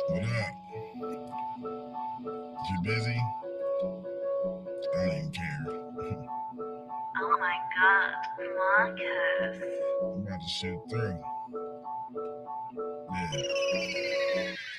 What up? You busy? I don't even care. Oh my god, Marcus. I'm about to shoot through. Yeah.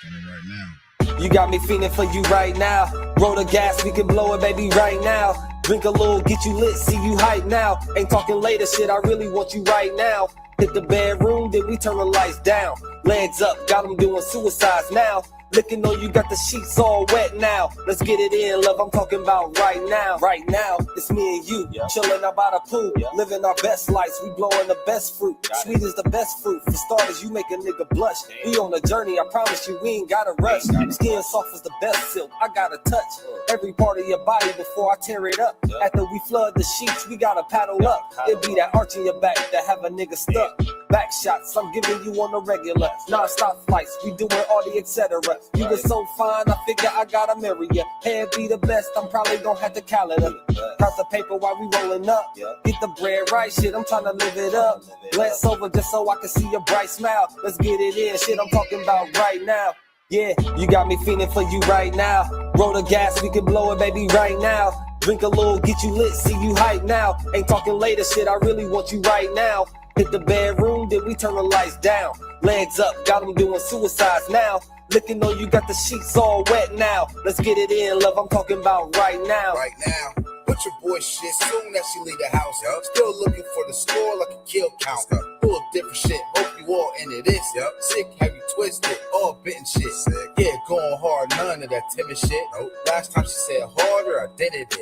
Coming right now. You got me feeling for you right now. Roll the gas, we can blow it, baby, right now. Drink a little, get you lit, see you hype now. Ain't talking later, shit, I really want you right now. Hit the bedroom, then we turn the lights down. Legs up, got them doing suicides now. Looking on you, got the sheets all wet now. Let's get it in, love, I'm talking about right now. Right now, it's me and you, chilling out by the pool, living our best lives, we blowing the best fruit. Sweet is the best fruit, for starters, you make a nigga blush. We on a journey, I promise you, we ain't gotta rush. Skin soft as the best silk, I gotta touch every part of your body before I tear it up. After we flood the sheets, we gotta paddle up. It be that arch in your back that have a nigga stuck. Back shots, I'm giving you on the regular. Non-stop flights, we doing all the etc. You was so fine, I figure I gotta marry ya. Hair be the best, I'm probably gonna have the calendar. Count the paper while we rolling up. Get the bread right, shit, I'm trying to live it up. Glance over just so I can see your bright smile. Let's get it in, shit, I'm talking about right now. Yeah, you got me feeling for you right now. Roll the gas, we can blow it, baby, right now. Drink a little, get you lit, see you hype now. Ain't talking later, shit, I really want you right now. Hit the bedroom, then we turn the lights down. Legs up, got them doing suicides now. Looking on you, got the sheets all wet now. Let's get it in, love, I'm talking about right now. Right now, put your boy shit soon as she leave the house. Still looking for the score like a kill count. Full of different shit, hope you all into this. Sick, heavy, twisted, all bitten shit. Yeah, going hard, none of that timid shit. Last time she said harder, I did it.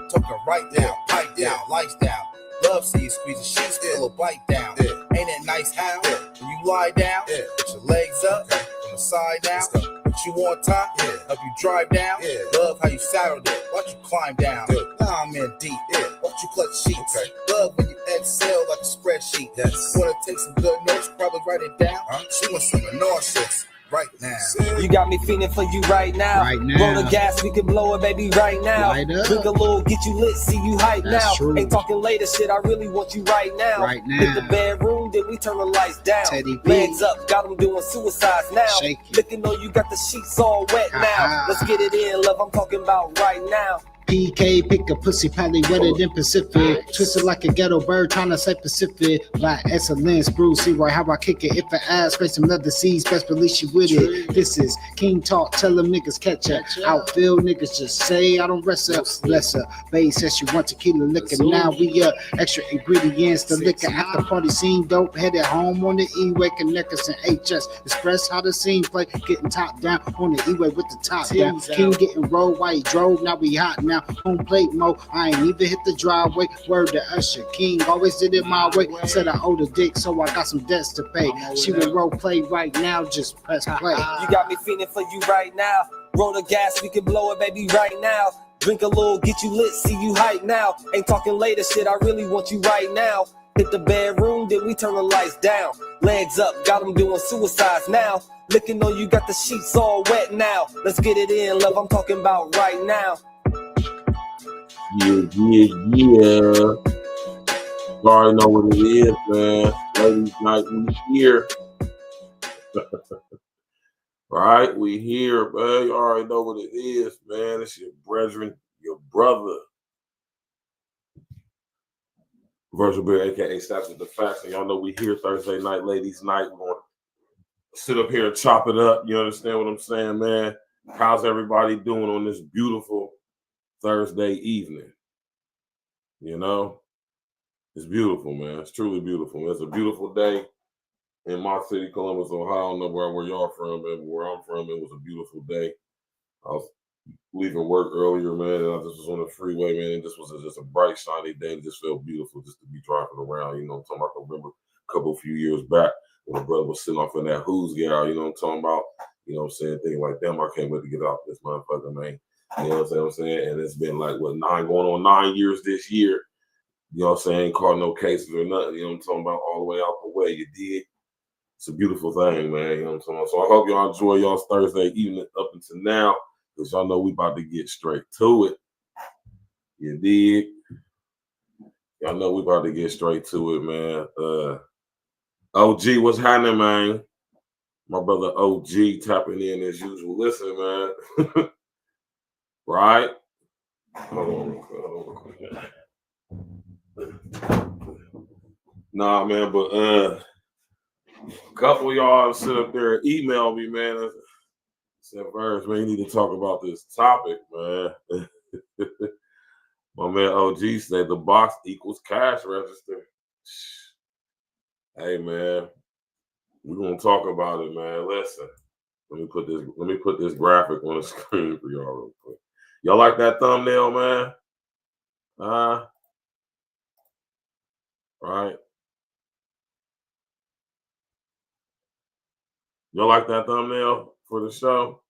Talking right down, pipe down, lights down. Love see you squeeze the sheets, still a bite down. Ain't it nice how when you lie down, put your legs up from the side down, put you on top, help you drive down. Love how you saddled it, watch you climb down. Now I'm in deep, watch you clutch sheets. Love when you exhale like a spreadsheet. Wanna take some good notes, probably write it down. She wants some nauseous. Right now. You got me feeling for you right now. Roll the gas, we can blow it, baby, right now. Drink a little, get you lit, see you hype now. Ain't talking later, shit, I really want you right now. Hit the bedroom, then we turn the lights down. Legs up, got them doing suicides now. Looking on you, got the sheets all wet now. Let's get it in, love, I'm talking about right now. PK, pick a pussy, probably wetter than Pacific. Twisted like a ghetto bird, trying to say Pacific. By excellence, Bruce, see right how I kick it. If I ask, space some leather seeds, best believe she with it. This is King Talk, tell them niggas catch her. Outfield niggas just say I don't rest up. Bless her. Bae says she want tequila liquor. Now we extra ingredients, the liquor. After party scene, dope, headed home on the E-way. Connect us and HS. Express how the scene play. Getting top down on the E-way with the top down. King getting rolled while he drove, now we hot now. Home plate mode, I ain't even hit the driveway. Word to Usher, King always did it my way. Said I owed a dick, so I got some debts to pay. She will role play right now, just press play. You got me feeling for you right now. Roll the gas, we can blow it, baby, right now. Drink a little, get you lit, see you hype now. Ain't talking later, shit, I really want you right now. Hit the bedroom, then we turn the lights down. Legs up, got them doing suicides now. Looking on you, got the sheets all wet now. Let's get it in, love, I'm talking about right now. Yeah. You already know what it is, man. Ladies night, we here. Right, we here, man. You already know what it is, man. It's your brethren, your brother. Virtual Bear, aka Stats with the Facts. And y'all know we here Thursday night, ladies night. We're gonna sit up here and chop it up. You understand what I'm saying, man? How's everybody doing on this beautiful Thursday evening? You know, it's beautiful, man. It's truly beautiful. It's a beautiful day in my city, Columbus, Ohio. I don't know where y'all from, but where I'm from, it was a beautiful day. I was leaving work earlier, man, and I just was on the freeway, man, and this was just a bright, shiny day, and just felt beautiful just to be driving around. You know what I'm talking about? I remember a few years back when my brother was sitting off in that who's gal, you know what I'm talking about? You know what I'm saying? Thinking like, damn, I can't wait to get out this motherfucker, man. You know what I'm saying? And it's been like, what, going on 9 years this year. You know what I'm saying? Caught no cases or nothing. You know what I'm talking about? All the way out the way. You did. It's a beautiful thing, man. You know what I'm talking about? So I hope y'all enjoy y'all's Thursday evening up until now, because y'all know we about to get straight to it. You did. Y'all know we about to get straight to it, man. OG, what's happening, man? My brother OG tapping in as usual. Listen, man. Right? Hold on real quick. Nah, man, but a couple of y'all sit up there and email me, man. Said, Verse, man, you need to talk about this topic, man. My man OG said the box equals cash register. Hey, man, we're gonna talk about it, man. Listen, let me put this graphic on the screen for y'all real quick. Y'all like that thumbnail, man? Right? Y'all like that thumbnail for the show?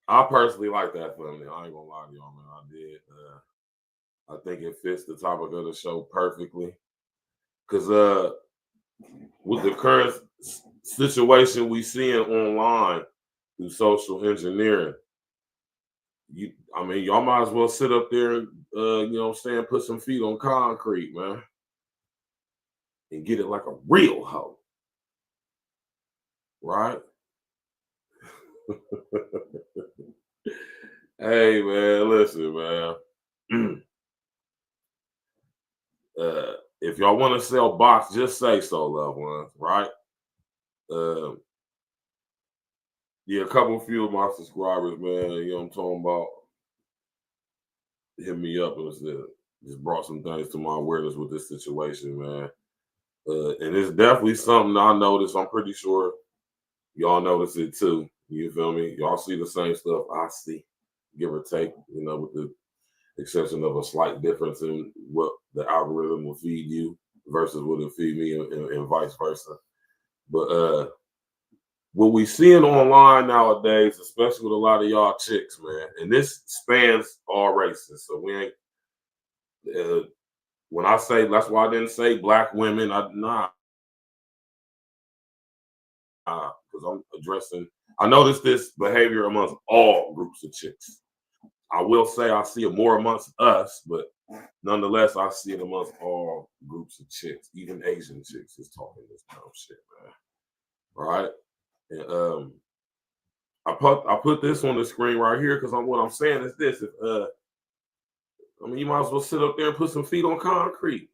I personally like that thumbnail. I ain't gonna lie to y'all, man. I did. I think it fits the topic of the show perfectly. Cause with the current situation we seeing online through social engineering, y'all might as well sit up there and you know what I'm saying, put some feet on concrete, man. And get it like a real hoe. Right? Hey, man, listen, man. If y'all want to sell box, just say so, loved ones, right? Yeah, a few of my subscribers, man, you know what I'm talking about, hit me up and just brought some things to my awareness with this situation, man. And it's definitely something I noticed. I'm pretty sure y'all notice it too. You feel me? Y'all see the same stuff I see, give or take, you know, with the exception of a slight difference in what the algorithm will feed you versus what it feed me and vice versa. But what we seeing online nowadays, especially with a lot of y'all chicks, man, and this spans all races. So we ain't, when I say, that's why I didn't say black women, because I'm addressing, I noticed this behavior amongst all groups of chicks. I will say I see it more amongst us, but nonetheless, I see it amongst all groups of chicks. Even Asian chicks is talking this kind of shit, man. Right? And I put this on the screen right here because what I'm saying is this: you might as well sit up there and put some feet on concrete.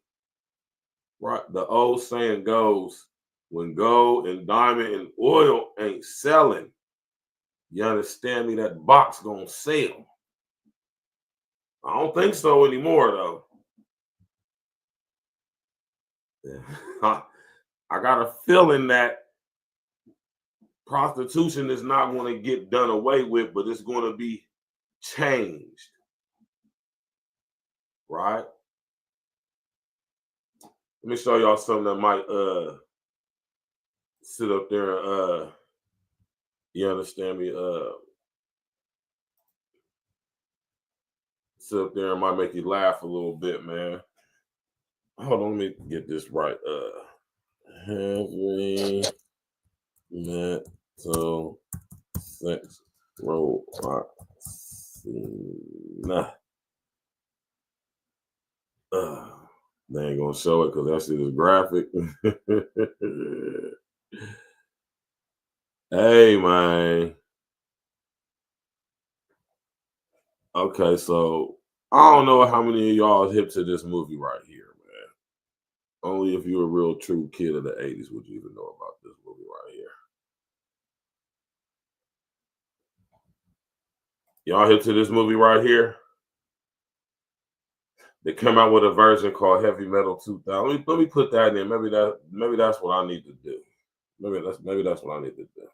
Right? The old saying goes, when gold and diamond and oil ain't selling, you understand me, that box gonna sell. I don't think so anymore, though. I got a feeling that prostitution is not going to get done away with, but it's going to be changed. Right? Let me show y'all something that might sit up there and you understand me, sit up there and might make you laugh a little bit, man. Hold on, let me get this right. Heavy metal sex robot. Nah. They ain't gonna show it because that shit is graphic. Hey, man. Okay, so I don't know how many of y'all is hip to this movie right here, man. Only if you're a real true kid of the 80s would you even know about this movie right here. Y'all hip to this movie right here? They come out with a version called Heavy Metal 2000. Let me put that in. Maybe that's what I need to do. Maybe that's what I need to do.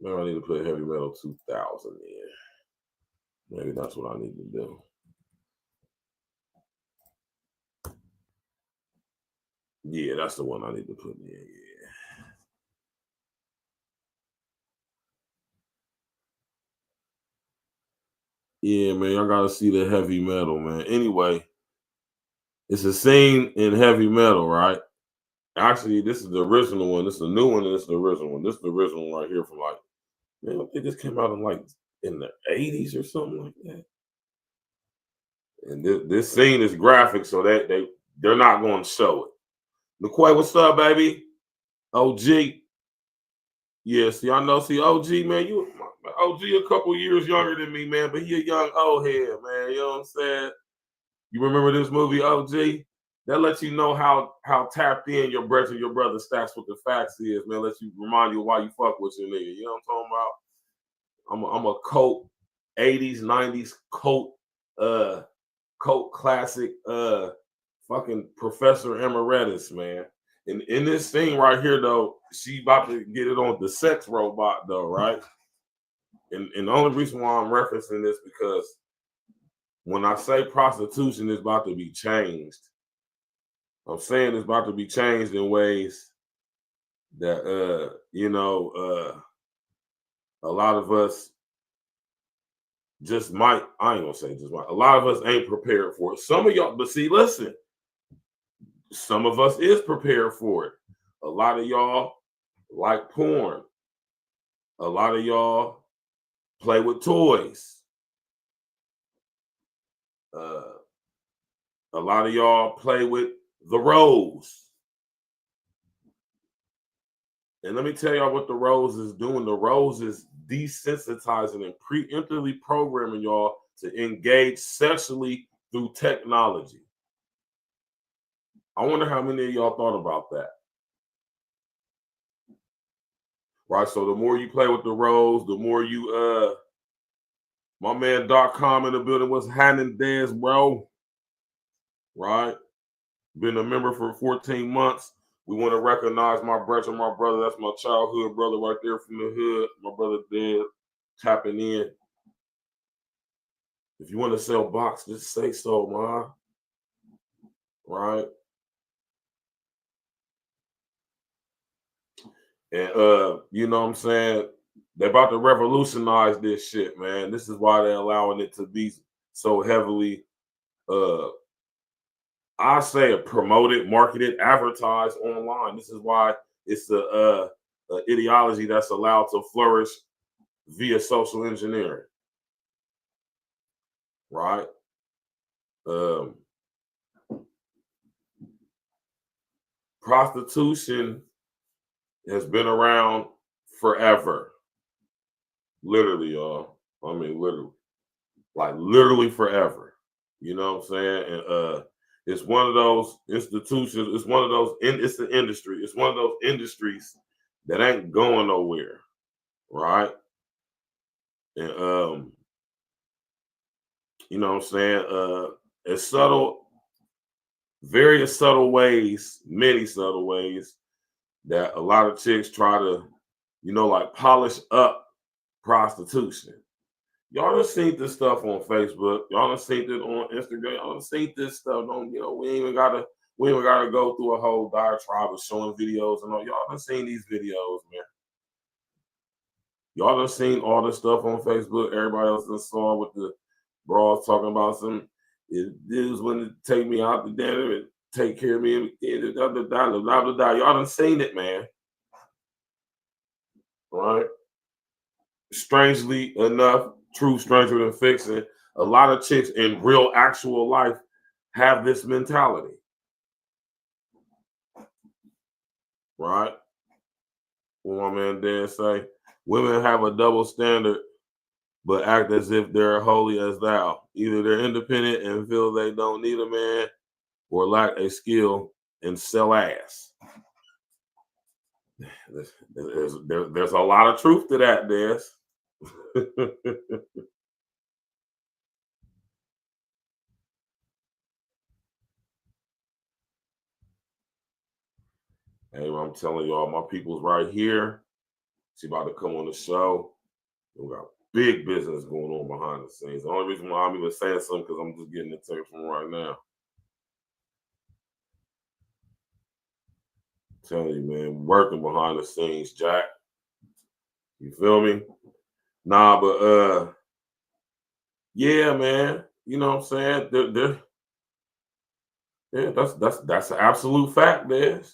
Maybe I need to put Heavy Metal 2000 in. Maybe that's what I need to do. Yeah, that's the one I need to put in. Yeah, man, y'all gotta see the Heavy Metal, man. Anyway, it's a scene in Heavy Metal, right? Actually, this is the original one. This is the new one, and this is the original one. This is the original one right here from I think this came out in the 80s or something like that. And this scene is graphic, so they're not going to show it. McQuay, what's up, baby? OG. Yeah, see, I know. See, OG, man, you OG a couple years younger than me, man, but he a young old head, man. You know what I'm saying? You remember this movie, OG? That lets you know how tapped in your brother stats with the facts is, man. Lets you remind you why you fuck with your nigga. You know what I'm talking about? I'm a cult 80s, 90s cult classic fucking Professor Emeritus, man. And in this scene right here, though, she about to get it on the sex robot, though, right? And the only reason why I'm referencing this because when I say prostitution is about to be changed, I'm saying it's about to be changed in ways that a lot of us just might, I ain't gonna say just might, a lot of us ain't prepared for it. Some of y'all, but see, listen, some of us is prepared for it. A lot of y'all like porn. A lot of y'all play with toys. A lot of y'all play with the rose. And let me tell y'all what the rose is doing. The rose is desensitizing and preemptively programming y'all to engage sexually through technology. I wonder how many of y'all thought about that. Right, so the more you play with the rose, the more you, my man .com in the building, what's happening, Dez, bro? Right? Been a member for 14 months. We want to recognize my brother. That's my childhood brother right there from the hood. My brother Dez tapping in. If you want to sell box, just say so, man. Right? And you know what I'm saying? They're about to revolutionize this shit, man. This is why they're allowing it to be so heavily I say promoted, marketed, advertised online. This is why it's the ideology that's allowed to flourish via social engineering. Right? Prostitution has been around forever. Literally, y'all. I mean, literally. Like, literally forever. You know what I'm saying? And it's one of those institutions. It's one of those, it's the industry. It's one of those industries that ain't going nowhere. Right? And, you know what I'm saying? It's subtle, various subtle ways, many subtle ways that a lot of chicks try to, like polish up prostitution. Y'all done seen this stuff on Facebook. Y'all done seen it on Instagram. Y'all done seen this stuff. We ain't even gotta go through a whole diatribe of showing videos and all. Y'all done seen these videos, man. Y'all done seen all this stuff on Facebook. Everybody else done saw with the bras talking about some. This when to take me out to dinner and take care of me. And blah, blah, blah, blah, blah, blah. Y'all done seen it, man. Right? Strangely enough, true stranger than fiction, a lot of chicks in real actual life have this mentality. Right? What my man Dan say, women have a double standard, but act as if they're holy as thou. Either they're independent and feel they don't need a man, or lack a skill and sell ass. There's a lot of truth to that, Des. Hey, I'm telling y'all, my people's right here. She about to come on the show. We got big business going on behind the scenes. The only reason why I'm even saying something because I'm just getting the text from right now. I'm telling you, man, working behind the scenes, Jack. You feel me? Nah, but yeah, man. You know what I'm saying? Yeah, that's an absolute fact, Des.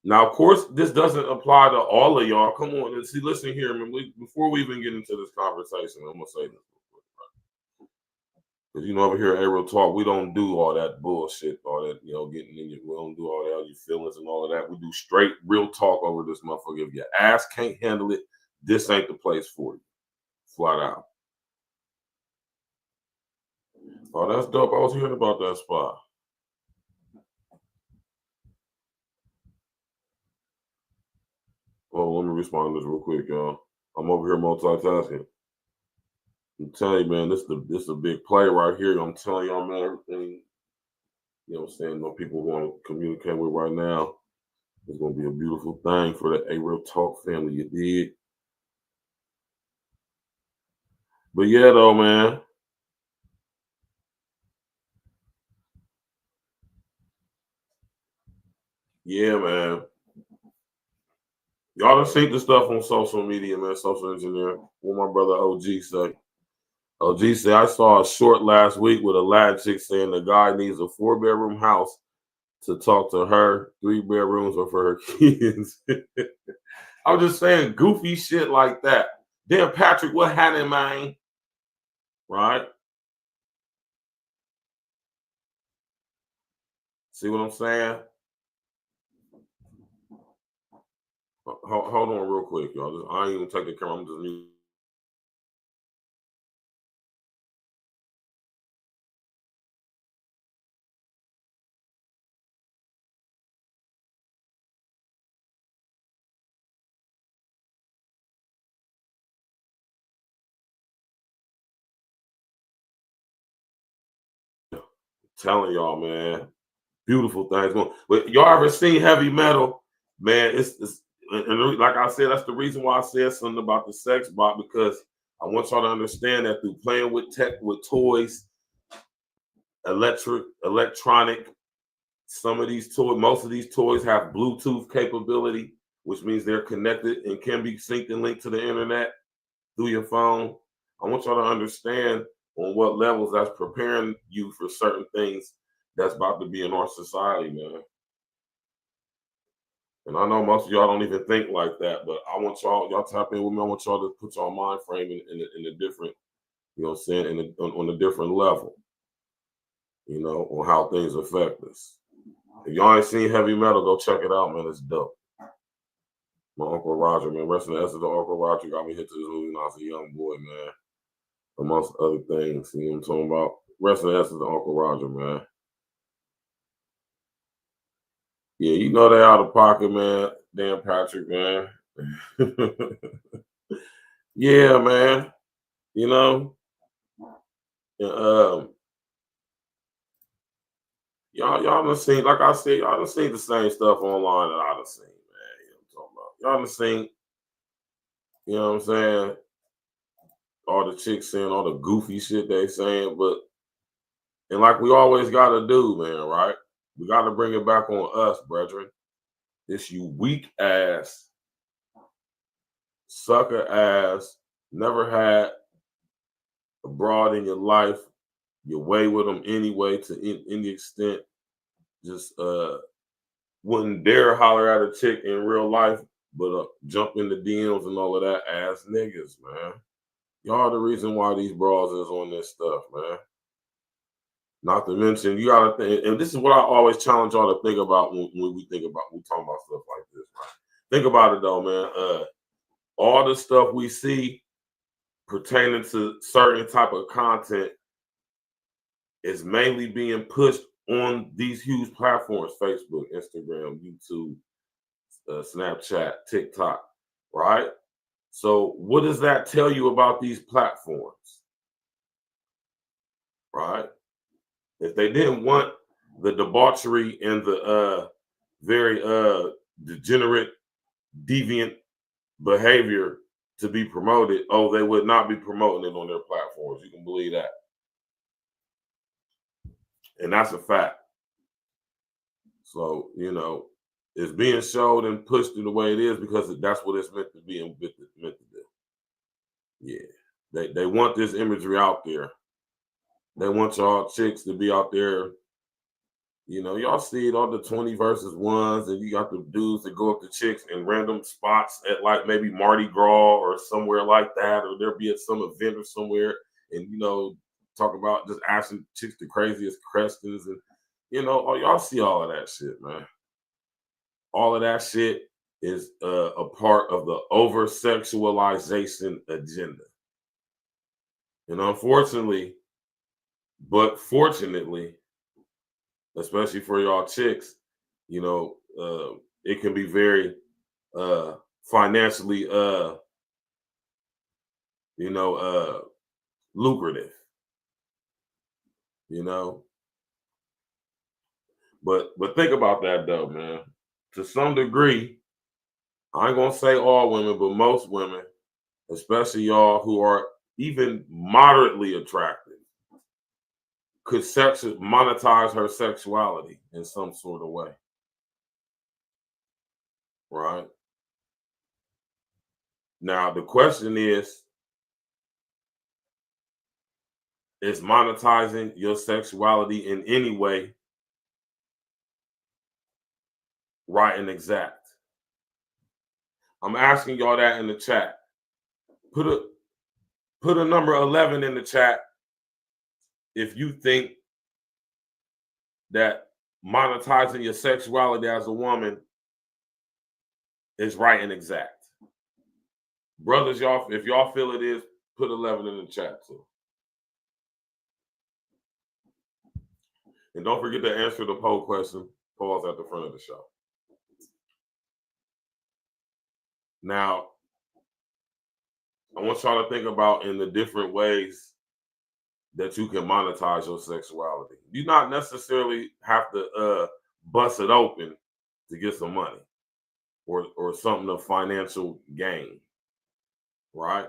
Now, of course, this doesn't apply to all of y'all. Come on, and see, listen here, man. Before we even get into this conversation, I'm gonna say this real quick. Because, you know, over here at A-Real Talk, we don't do all that bullshit, all that, you know, getting in your, we don't do all that, all your feelings and all of that. We do straight real talk over this motherfucker. If your ass can't handle it, this ain't the place for you. Flat out. Oh, that's dope. I was hearing about that spot. Oh, let me respond to this real quick, y'all. I'm over here multitasking. I'm telling you, man, this is a big play right here. I'm telling y'all, man, everything, you know what I'm saying, no people want to communicate with right now. It's going to be a beautiful thing for the A-Real Talk family, you did. But yeah, though, man. Yeah, man. Y'all done seen the stuff on social media, man, social engineer. What my brother OG say. OG said, I saw a short last week with a Latin chick saying the guy needs a 4-bedroom house to talk to her, 3 bedrooms or for her kids. I'm just saying goofy shit like that. Damn, Patrick, what happened, man? Right? See what I'm saying? Hold on real quick, y'all. I ain't even take the camera. I'm just mute. Telling y'all, man, beautiful things going. But y'all ever seen heavy metal? Man, it's and like I said, that's the reason why I said something about the sex bot, because I want y'all to understand that through playing with tech, with toys, electronic, some of these toys, most of these toys have Bluetooth capability, which means they're connected and can be synced and linked to the internet through your phone. I want y'all to understand on what levels that's preparing you for certain things that's about to be in our society, man. And I know most of y'all don't even think like that, but I want y'all tap in with me. I want y'all to put y'all mind frame in a different, you know what I'm saying, on a different level, you know, on how things affect us. If y'all ain't seen heavy metal, go check it out, man. It's dope. My Uncle Roger, man. Rest in the essence of Uncle Roger got me hit to this movie when I was a young boy, man. Amongst other things, you know what I'm talking about? Rest in the essence of Uncle Roger, man. Yeah, you know they out of pocket, man. Damn Patrick, man. Yeah, man. You know, y'all done seen, like I said, y'all done seen the same stuff online that I done seen, man. You know what I'm talking about? Y'all done seen, you know what I'm saying? All the chicks saying all the goofy shit they saying, and like we always gotta do, man, right? We gotta bring it back on us, brethren. It's you weak ass, sucker ass, never had a broad in your life, your way with them anyway to any extent, just wouldn't dare holler at a chick in real life, but jump in the DMs and all of that ass niggas, man. Y'all the reason why these bras is on this stuff, man. Not to mention, you gotta think, and this is what I always challenge y'all to think about when we talk about stuff like this, right? Think about it though, man. All the stuff we see pertaining to certain type of content is mainly being pushed on these huge platforms: Facebook, Instagram, YouTube, Snapchat, TikTok, right? So what does that tell you about these platforms, right? If they didn't want the debauchery and the very degenerate, deviant behavior to be promoted, they would not be promoting it on their platforms. You can believe that. And that's a fact. So, you know, it's being showed and pushed in the way it is because that's what it's meant to be and meant to do. Yeah. They want this imagery out there. They want y'all chicks to be out there. You know, y'all see it on the 20 versus ones, and you got the dudes that go up to chicks in random spots at like maybe Mardi Gras or somewhere like that, or they'll be at some event or somewhere, and you know, talk about just asking chicks the craziest questions, and you know, oh, y'all see all of that shit, man. All of that shit is a part of the over-sexualization agenda. And unfortunately, but fortunately, especially for y'all chicks, you know, it can be very financially, lucrative, you know. But think about that though, man. To some degree, I ain't gonna say all women, but most women, especially y'all who are even moderately attractive, could monetize her sexuality in some sort of way. Right? Now, the question is monetizing your sexuality in any way right and exact? I'm asking y'all that in the chat. Put a number 11 in the chat if you think that monetizing your sexuality as a woman is right and exact. Brothers, y'all, if y'all feel it is, put 11 in the chat too. And don't forget to answer the poll question. Polls at the front of the show. Now, I want y'all to think about in the different ways that you can monetize your sexuality. You not necessarily have to bust it open to get some money or something of financial gain, right?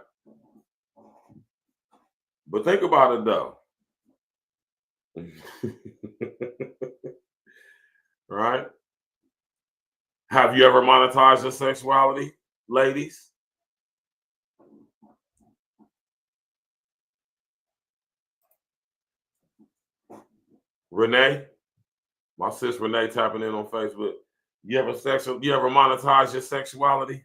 But think about it though. Right? Have you ever monetized your sexuality, ladies? Renee, my sis Renee tapping in on Facebook. You ever monetize your sexuality?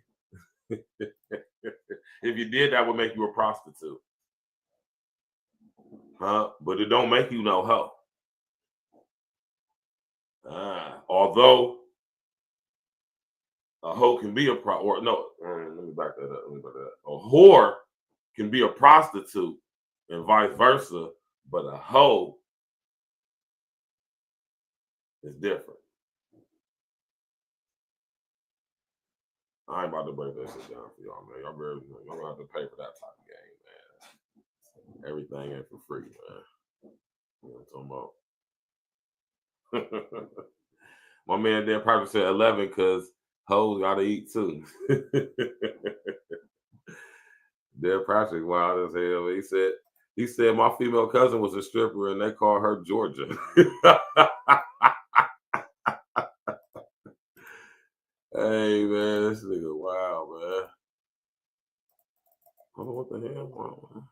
If you did, that would make you a prostitute. Huh? But it don't make you no hoe. Although a hoe can be a let me back that up. A whore can be a prostitute and vice versa, but a hoe is different. I ain't about to break that shit down for y'all, man. Y'all gonna have to pay for that type of game, man. Everything ain't for free, man. You know what I'm talking about? My man Dan probably said 11 because hoes gotta eat too. Dan Patrick wild as hell. He said my female cousin was a stripper and they call her Georgia. Hey man, this nigga wild, man. I don't know what the hell, man.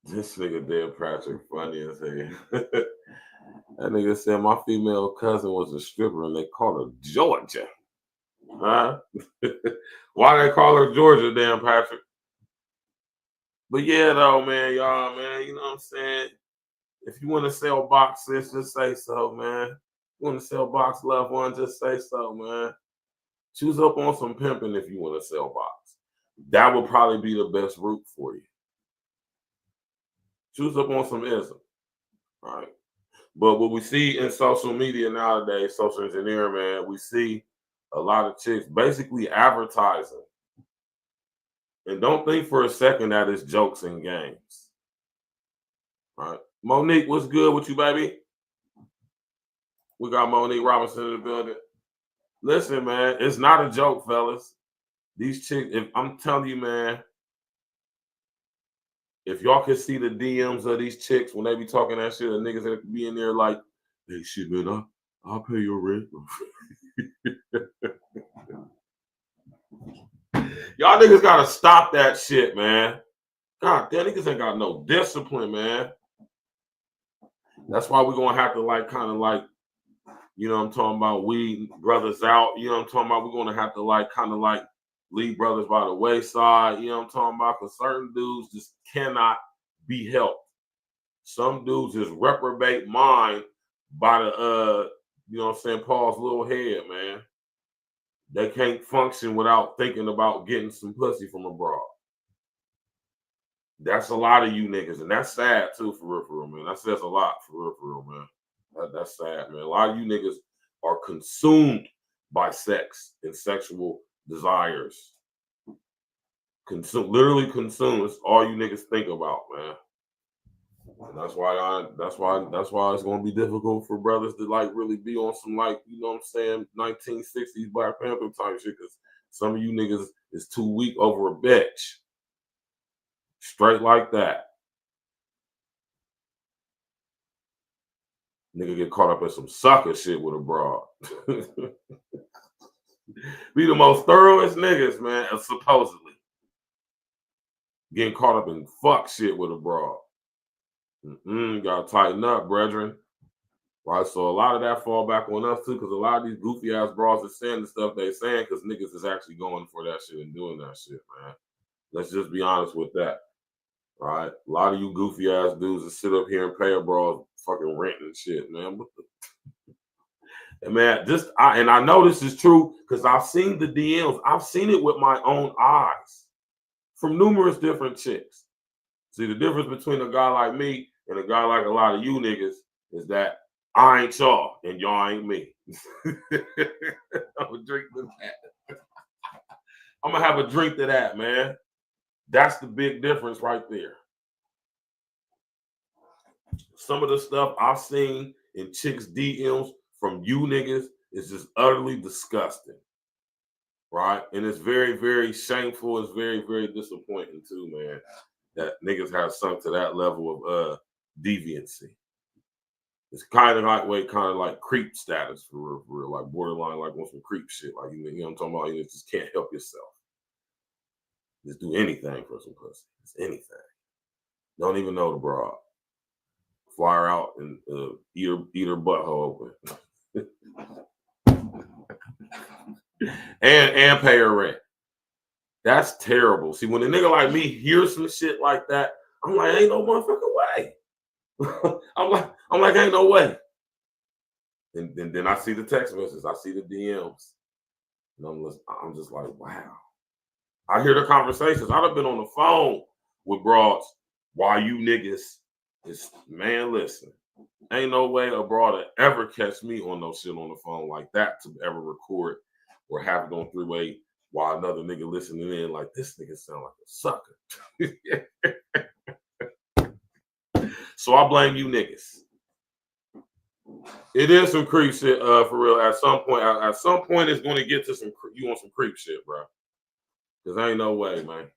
This nigga Dan Patrick funny as hell. That nigga said my female cousin was a stripper and they called her Georgia. Huh? Why they call her Georgia, Dan Patrick? But yeah, though, man, y'all, man, you know what I'm saying? If you want to sell boxes, just say so, man. You want to sell box, loved one, just say so, man. Choose up on some pimping if you want to sell box. That would probably be the best route for you. Choose up on some ism, right? But what we see in social media nowadays, social engineering, man, we see a lot of chicks basically advertising. And don't think for a second that it's jokes and games. Right? Monique, what's good with you, baby? We got Monique Robinson in the building. Listen, man, it's not a joke, fellas. These chicks, if I'm telling you, man, if y'all could see the DMs of these chicks when they be talking that shit, the niggas that be in there like, hey, shit, man, I'll pay your rent. Y'all niggas gotta stop that shit, man. God damn, niggas ain't got no discipline, man. That's why we're gonna have to kind of you know what I'm talking about, weed brothers out. You know what I'm talking about? We're gonna have to kind of leave brothers by the wayside. You know what I'm talking about? Because certain dudes just cannot be helped. Some dudes just reprobate mind by the you know what I'm saying, Paul's little head, man. They can't function without thinking about getting some pussy from abroad. That's a lot of you niggas, and that's sad too, for real, man. That says a lot, for real, man. That's sad, man. A lot of you niggas are consumed by sex and sexual desires. Literally consumed. It's all you niggas think about, man. And that's why it's gonna be difficult for brothers to like really be on some, like, you know what I'm saying, 1960s Black Panther type shit, because some of you niggas is too weak over a bitch. Straight like that. Nigga get caught up in some sucker shit with a broad. Be the most thoroughest niggas, man, supposedly. Getting caught up in fuck shit with a broad. Gotta tighten up, brethren. Right, so a lot of that fall back on us too, because a lot of these goofy ass broads are saying the stuff they saying because niggas is actually going for that shit and doing that shit, man. Let's just be honest with that. Right, a lot of you goofy ass dudes that sit up here and pay a broad fucking rent and shit, man. What the... And man, I know this is true because I've seen the DMs. I've seen it with my own eyes from numerous different chicks. See, the difference between a guy like me and a guy like a lot of you niggas is that I ain't y'all and y'all ain't me. I'm gonna drink to that. I'm gonna have a drink to that, man. That's the big difference right there. Some of the stuff I've seen in chicks' DMs from you niggas is just utterly disgusting. Right? And it's very, very shameful. It's very, very disappointing too, man, that niggas have sunk to that level of deviancy. It's kind of like creep status for real, like borderline, like on some creep shit. Like, you know what I'm talking about? You just can't help yourself. Just do anything for some pussy. It's anything. Don't even know the broad. Fly her out and eat her butthole open. and pay her rent. That's terrible. See, when a nigga like me hears some shit like that, I'm like, ain't no motherfucking way. I'm like, ain't no way. And then I see the text messages, I see the DMs, and I'm just like, wow. I hear the conversations. I'd have been on the phone with broads while you niggas is, man, listen. Ain't no way a broad would ever catch me on no shit on the phone like that to ever record or have it on three-way while another nigga listening in like, this nigga sound like a sucker. So I blame you niggas. It is some creep shit, for real. At some point, it's going to get to you want some creep shit, bro. Because ain't no way, man.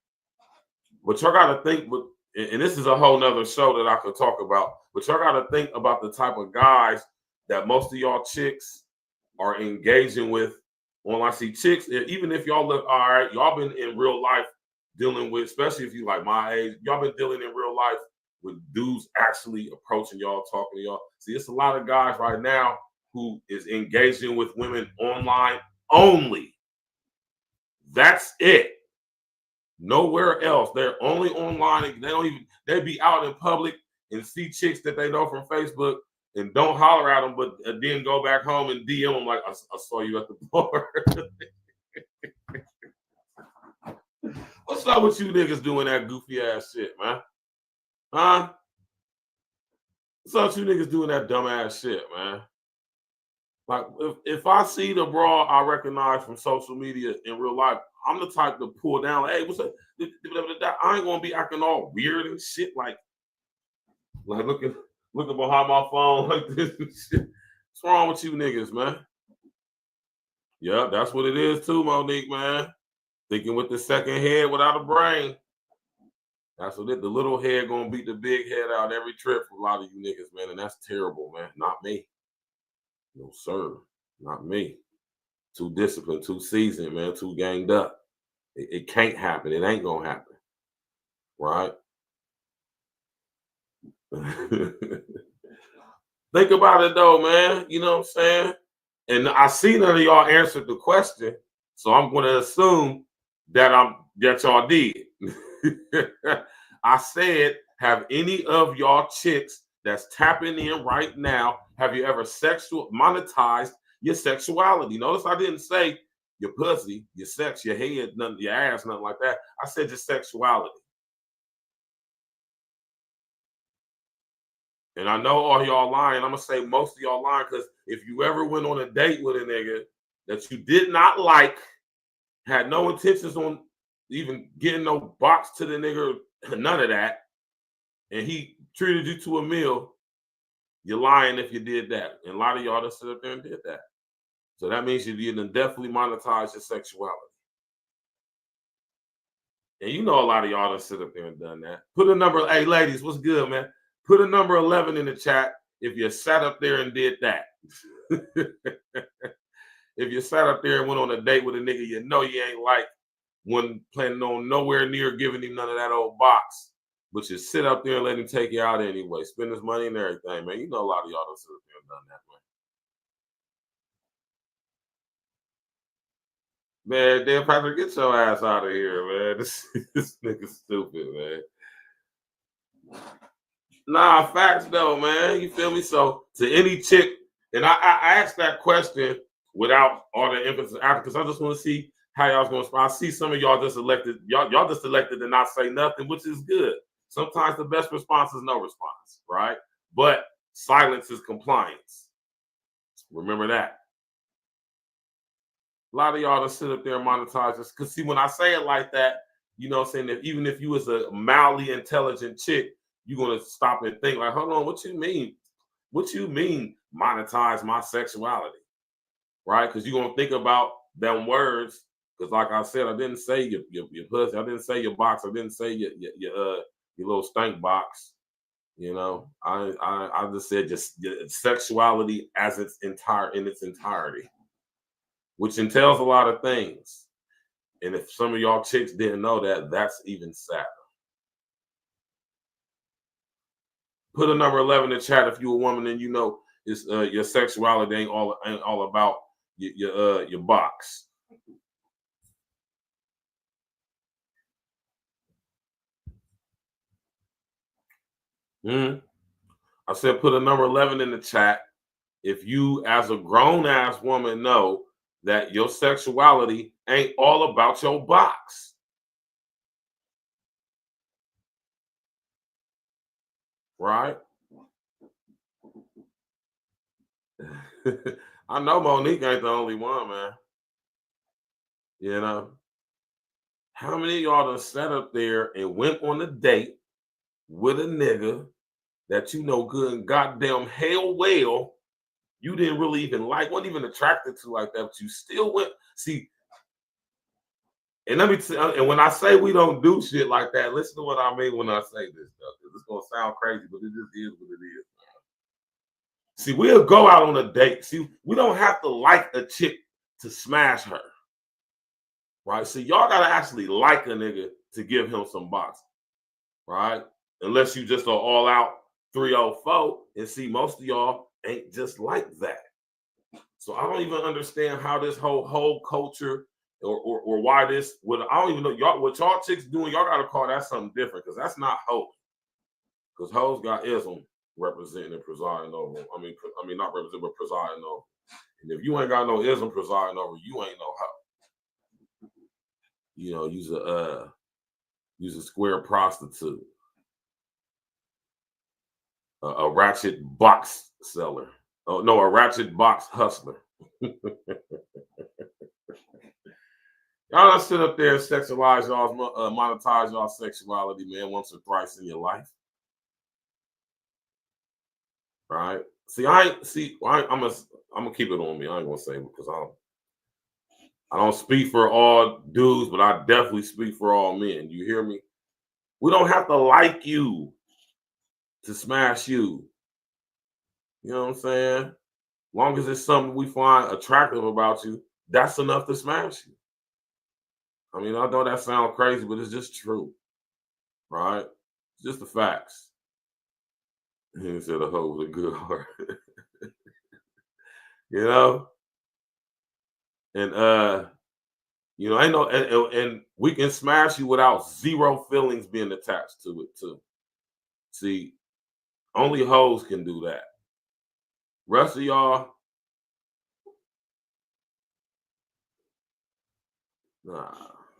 But y'all got to think, and this is a whole nother show that I could talk about, but y'all got to think about the type of guys that most of y'all chicks are engaging with. When I see chicks, even if y'all look all right, y'all been in real life dealing with, especially if you like my age, y'all been dealing in real life with dudes actually approaching y'all, talking to y'all. See, it's a lot of guys right now who is engaging with women online only. That's it. Nowhere else. They're only online. They be out in public and see chicks that they know from Facebook and don't holler at them, but then go back home and DM them like, I saw you at the bar. What's up with you niggas doing that goofy ass shit, man? Huh? What's up with you niggas doing that dumb ass shit, man? Like, if I see the broad I recognize from social media in real life, I'm the type to pull down, hey, what's up? I ain't gonna be acting all weird and shit, like looking behind my phone like this and shit. What's wrong with you niggas, man? Yeah, that's what it is too, Monique, man. Thinking with the second head without a brain. That's what the little head gonna beat the big head out every trip for a lot of you niggas, man. And that's terrible, man. Not me. No, sir. Not me. Too disciplined, too seasoned, man. Too ganged up. It can't happen. It ain't gonna happen. Right? Think about it though, man. You know what I'm saying? And I see none of y'all answered the question, so I'm going to assume that y'all did. I said, have any of y'all chicks that's tapping in right now, have you ever monetized your sexuality? Notice I didn't say your pussy, your sex, your head, nothing, your ass, nothing like that. I said your sexuality. And I know all y'all lying. I'm gonna say most of y'all lying, because if you ever went on a date with a nigga that you did not like, had no intentions on even getting no box to the nigga, none of that, and he treated you to a meal, you're lying if you did that. And a lot of y'all that sit up there and did that. So that means you didn't definitely monetize your sexuality. And you know a lot of y'all that sit up there and done that. Put a number, hey ladies, what's good, man? Put a number 11 in the chat if you sat up there and did that. If you sat up there and went on a date with a nigga you know you ain't like, wasn't planning on nowhere near giving him none of that old box, but you sit up there and let him take you out anyway, spend his money and everything, man. You know a lot of y'all that sit up there and done that, man. Man, Dan Patrick, get your ass out of here, man. This nigga's stupid, man. Nah, facts though, man. You feel me? So to any chick, and I asked that question without all the emphasis after, because I just want to see how y'all's gonna respond. I see some of y'all just elected, y'all just elected to not say nothing, which is good. Sometimes the best response is no response, right? But silence is compliance. Remember that. A lot of y'all that sit up there and monetize this, because see, when I say it like that, you know what I'm saying, that even if you was a mildly intelligent chick, you're gonna stop and think like, hold on, what you mean? What you mean monetize my sexuality? Right? Because you're gonna think about them words. Because like I said, I didn't say your pussy, I didn't say your box, I didn't say your little stank box. You know, I just said just sexuality as its entirety, which entails a lot of things. And if some of y'all chicks didn't know that, that's even sadder. Put a number 11 in the chat if you're a woman and you know it's your sexuality ain't all about your box. I said put a number 11 in the chat if you, as a grown-ass woman, know that your sexuality ain't all about your box. Right? I know Monique ain't the only one, man. You know? How many of y'all done sat up there and went on a date with a nigga that you know good and goddamn hell well you didn't really even like, wasn't even attracted to like that, but you still went? See, and let me and when I say we don't do shit like that, listen to what I mean when I say this stuff. It's gonna sound crazy, but it just is what it is. See, we'll go out on a date. See, we don't have to like a chick to smash her. Right? So y'all gotta actually like a nigga to give him some box. Right? Unless you just are all out 304, and see, most of y'all ain't just like that. So I don't even understand how this whole culture or why this I don't even know y'all what y'all chicks doing. Y'all gotta call that something different, because that's not hoes. Because hoes got ism representing and presiding over. I mean not representing, but presiding over. And if you ain't got no ism presiding over, you ain't no hoe. You know, use a square prostitute, a ratchet box seller. Oh no, a ratchet box hustler. Y'all don't sit up there and sexualize y'all, monetize y'all sexuality, man, once or twice in your life. Right? See, I'm gonna keep it on me. I ain't gonna say it because I don't speak for all dudes, but I definitely speak for all men. You hear me? We don't have to like you to smash you. You know what I'm saying? As long as it's something we find attractive about you, that's enough to smash you. I mean, I know that sounds crazy, but it's just true. Right? It's just the facts. He said a hoe with a good heart. You know? And You know, ain't no, and we can smash you without zero feelings being attached to it too. See, only hoes can do that. Rest of y'all, nah.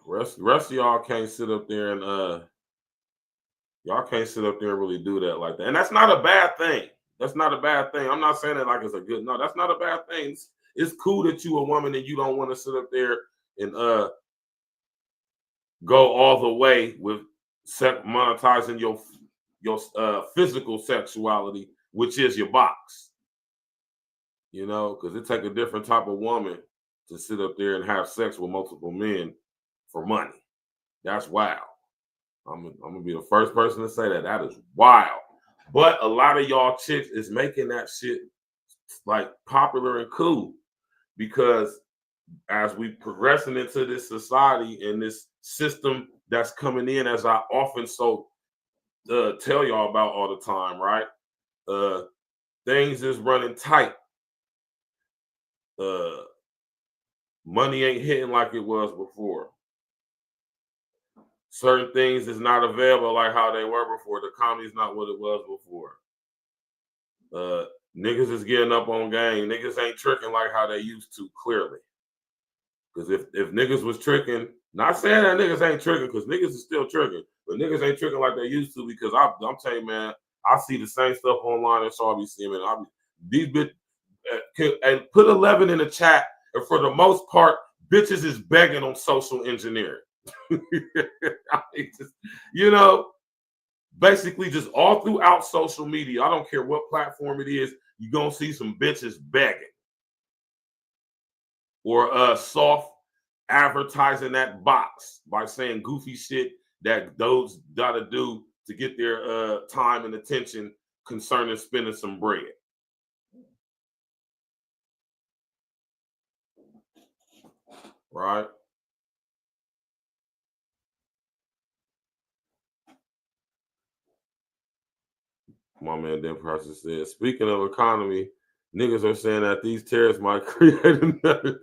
Rest of y'all can't sit up there and y'all can't sit up there and really do that like that. And that's not a bad thing. That's not a bad thing. I'm not saying it like it's a good, no, that's not a bad thing. It's cool that you a woman and you don't want to sit up there and go all the way with monetizing your physical sexuality, which is your box. You know, because it take a different type of woman to sit up there and have sex with multiple men for money. That's wild. I'm gonna be the first person to say that. That is wild. But a lot of y'all chicks is making that shit like popular and cool, because as we progressing into this society and this system that's coming in, as I often tell y'all about all the time, right? Things is running tight. Money ain't hitting like it was before. Certain things is not available like how they were before. The economy's not what it was before. Niggas is getting up on game. Niggas ain't tricking like how they used to, clearly. Because if niggas was tricking, not saying that niggas ain't tricking, because niggas is still tricking, but niggas ain't tricking like they used to, because I'm telling you, man, I see the same stuff online as y'all be seeing, man. These bitches, and put 11 in the chat, and for the most part, bitches is begging on social engineering. You know, basically just all throughout social media, I don't care what platform it is, you're going to see some bitches begging. Or soft advertising that box by saying goofy shit that those gotta do to get their time and attention concerning spending some bread. Right? My man Dan Process said, speaking of economy, niggas are saying that these tariffs might create another.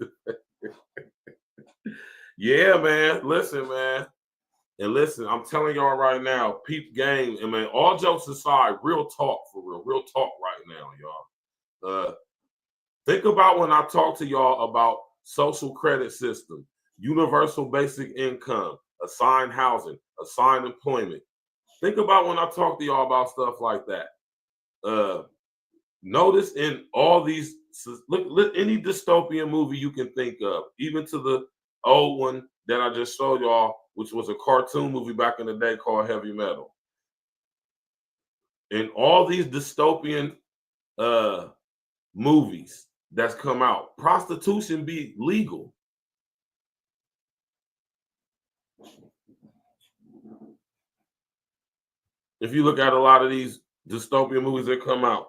Yeah, man. Listen, man. And listen, I'm telling y'all right now, peep game. And man, all jokes aside, real talk for real. Real talk right now, y'all. Think about when I talk to y'all about social credit system, universal basic income, assigned housing, assigned employment. Think about when I talk to y'all about stuff like that. Notice in all these, look any dystopian movie you can think of, even to the old one that I just showed y'all, which was a cartoon movie back in the day called Heavy Metal. In all these dystopian movies that's come out, prostitution be legal. If you look at a lot of these dystopian movies that come out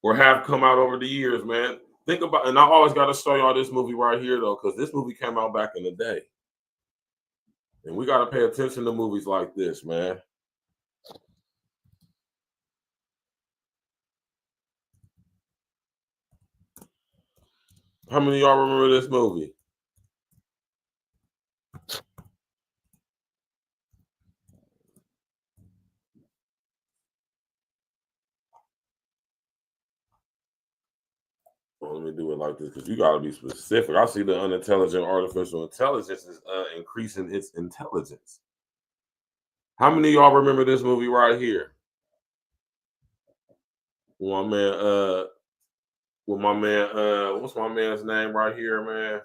or have come out over the years, man, think about, and I always got to show y'all this movie right here, though, because this movie came out back in the day. And we got to pay attention to movies like this, man. How many of y'all remember this movie? Well, let me do it like this, because you got to be specific. I see the unintelligent artificial intelligence is increasing its intelligence. How many of y'all remember this movie right here? Well, my man, what's my man's name right here, man?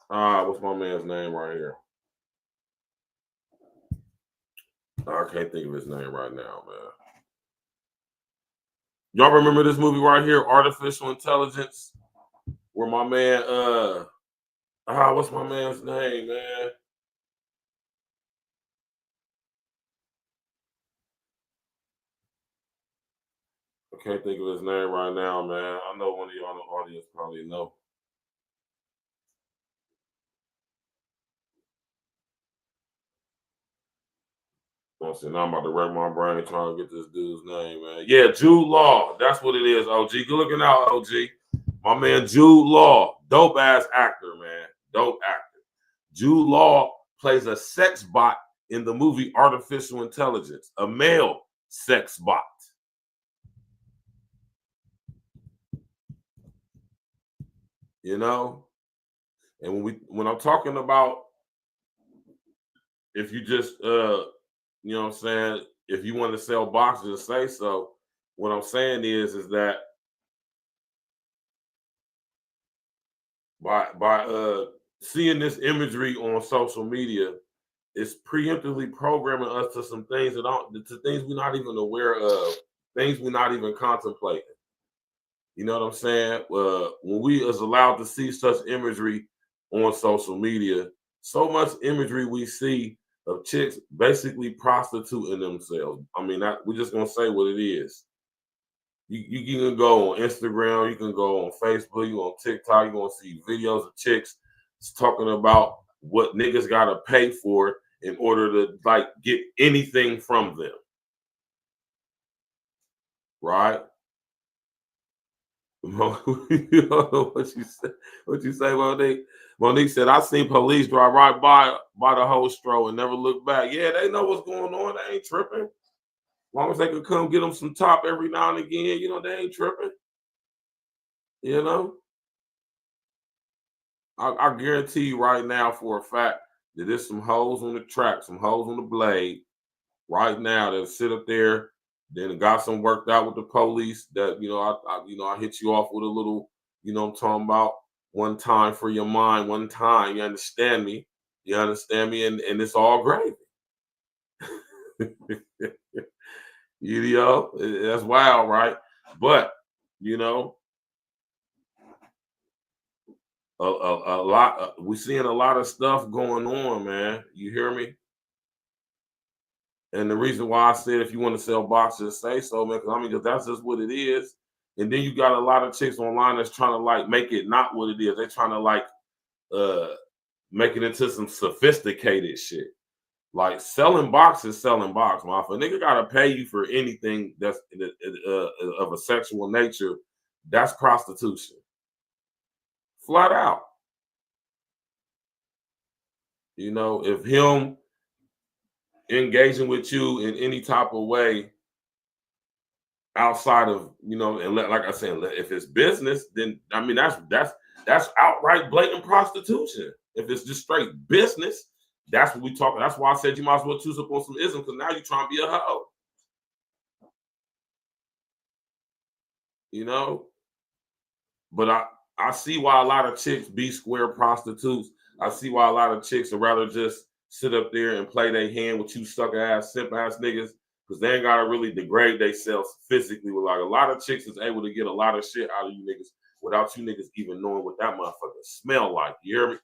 What's my man's name right here? I can't think of his name right now, man. Y'all remember this movie right here, Artificial Intelligence? Where my man, what's my man's name, man? I can't think of his name right now, man. I know one of y'all in the audience probably know. So now I'm about to wreck my brain trying to get this dude's name, man. Yeah, Jude Law. That's what it is, OG. Good looking out, OG. My man Jude Law. dope ass actor, man. Dope actor. Jude Law plays a sex bot in the movie Artificial Intelligence, a male sex bot. You know, and when I'm talking about, if you just you know what I'm saying, if you want to sell boxes, say so. What I'm saying is that by seeing this imagery on social media, it's preemptively programming us to some things to things we're not even aware of, things we're not even contemplating. You know what I'm saying? When we is allowed to see such imagery on social media, so much imagery we see of chicks basically prostituting themselves. I mean, we're just gonna say what it is. You can go on Instagram, you can go on Facebook, you on TikTok, you're gonna see videos of chicks talking about what niggas gotta pay for in order to like get anything from them. Right? You don't know what you say. What you say, Monique? Monique said, I seen police drive right by the whole stroll and never look back. Yeah, they know what's going on. They ain't tripping. As long as they can come get them some top every now and again, you know, they ain't tripping. You know? I guarantee you right now for a fact that there's some hoes on the track, some hoes on the blade right now that sit up there, then got some worked out with the police that, you know, I hit you off with a little, you know what I'm talking about, one time for your mind, one time, you understand me? You understand me? And it's all gravy. You know, that's wild, right? But, you know, a lot, we're seeing a lot of stuff going on, man. You hear me? And the reason why I said if you want to sell boxes, say so, man, because I mean, because that's just what it is. And then you got a lot of chicks online that's trying to like make it not what it is. They're trying to like make it into some sophisticated shit. Like selling boxes, selling box, man. If a nigga gotta pay you for anything that's of a sexual nature, that's prostitution. Flat out. You know, if him engaging with you in any type of way outside of, you know, and like I said, if it's business, then I mean that's outright blatant prostitution. If it's just straight business, that's what we talking. That's why I said you might as well choose up on some ism, because now you're trying to be a hoe. You know? But I see why a lot of chicks be square prostitutes. I see why a lot of chicks would rather just sit up there and play their hand with you sucker ass, simp ass niggas, because they ain't gotta really degrade themselves physically. With like a lot of chicks is able to get a lot of shit out of you niggas without you niggas even knowing what that motherfucker smell like. You hear me?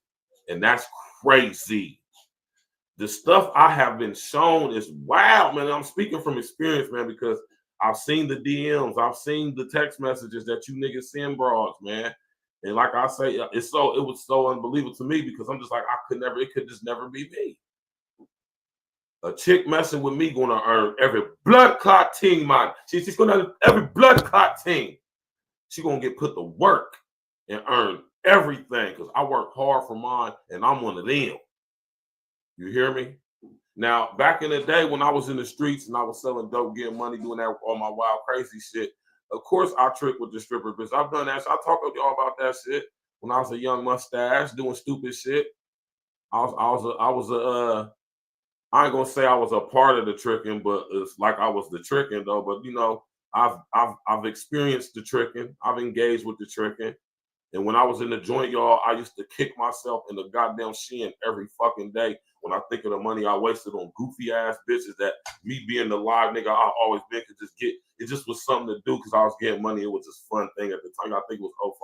And that's crazy. The stuff I have been shown is wild, man. I'm speaking from experience, man, because I've seen the DMs, I've seen the text messages that you niggas send broads, man. And like I say, it was so unbelievable to me because I'm just like, it could just never be me. A chick messing with me gonna earn every blood clot team, man. She's gonna have every blood clot team. She gonna get put to work and earn everything because I work hard for mine and I'm one of them. You hear me? Now, back in the day when I was in the streets and I was selling dope, getting money, doing that, all my wild, crazy shit, of course I trick with the stripper bitch. I've done that. So I talk to y'all about that shit when I was a young mustache doing stupid shit. I ain't gonna say I was a part of the tricking, but it's like I was the tricking though. But you know, I've experienced the tricking. I've engaged with the tricking. And when I was in the joint, y'all, I used to kick myself in the goddamn shin every fucking day when I think of the money I wasted on goofy ass bitches that me being the live nigga I always been could just get. It just was something to do because I was getting money. It was just fun thing at the time. I think it was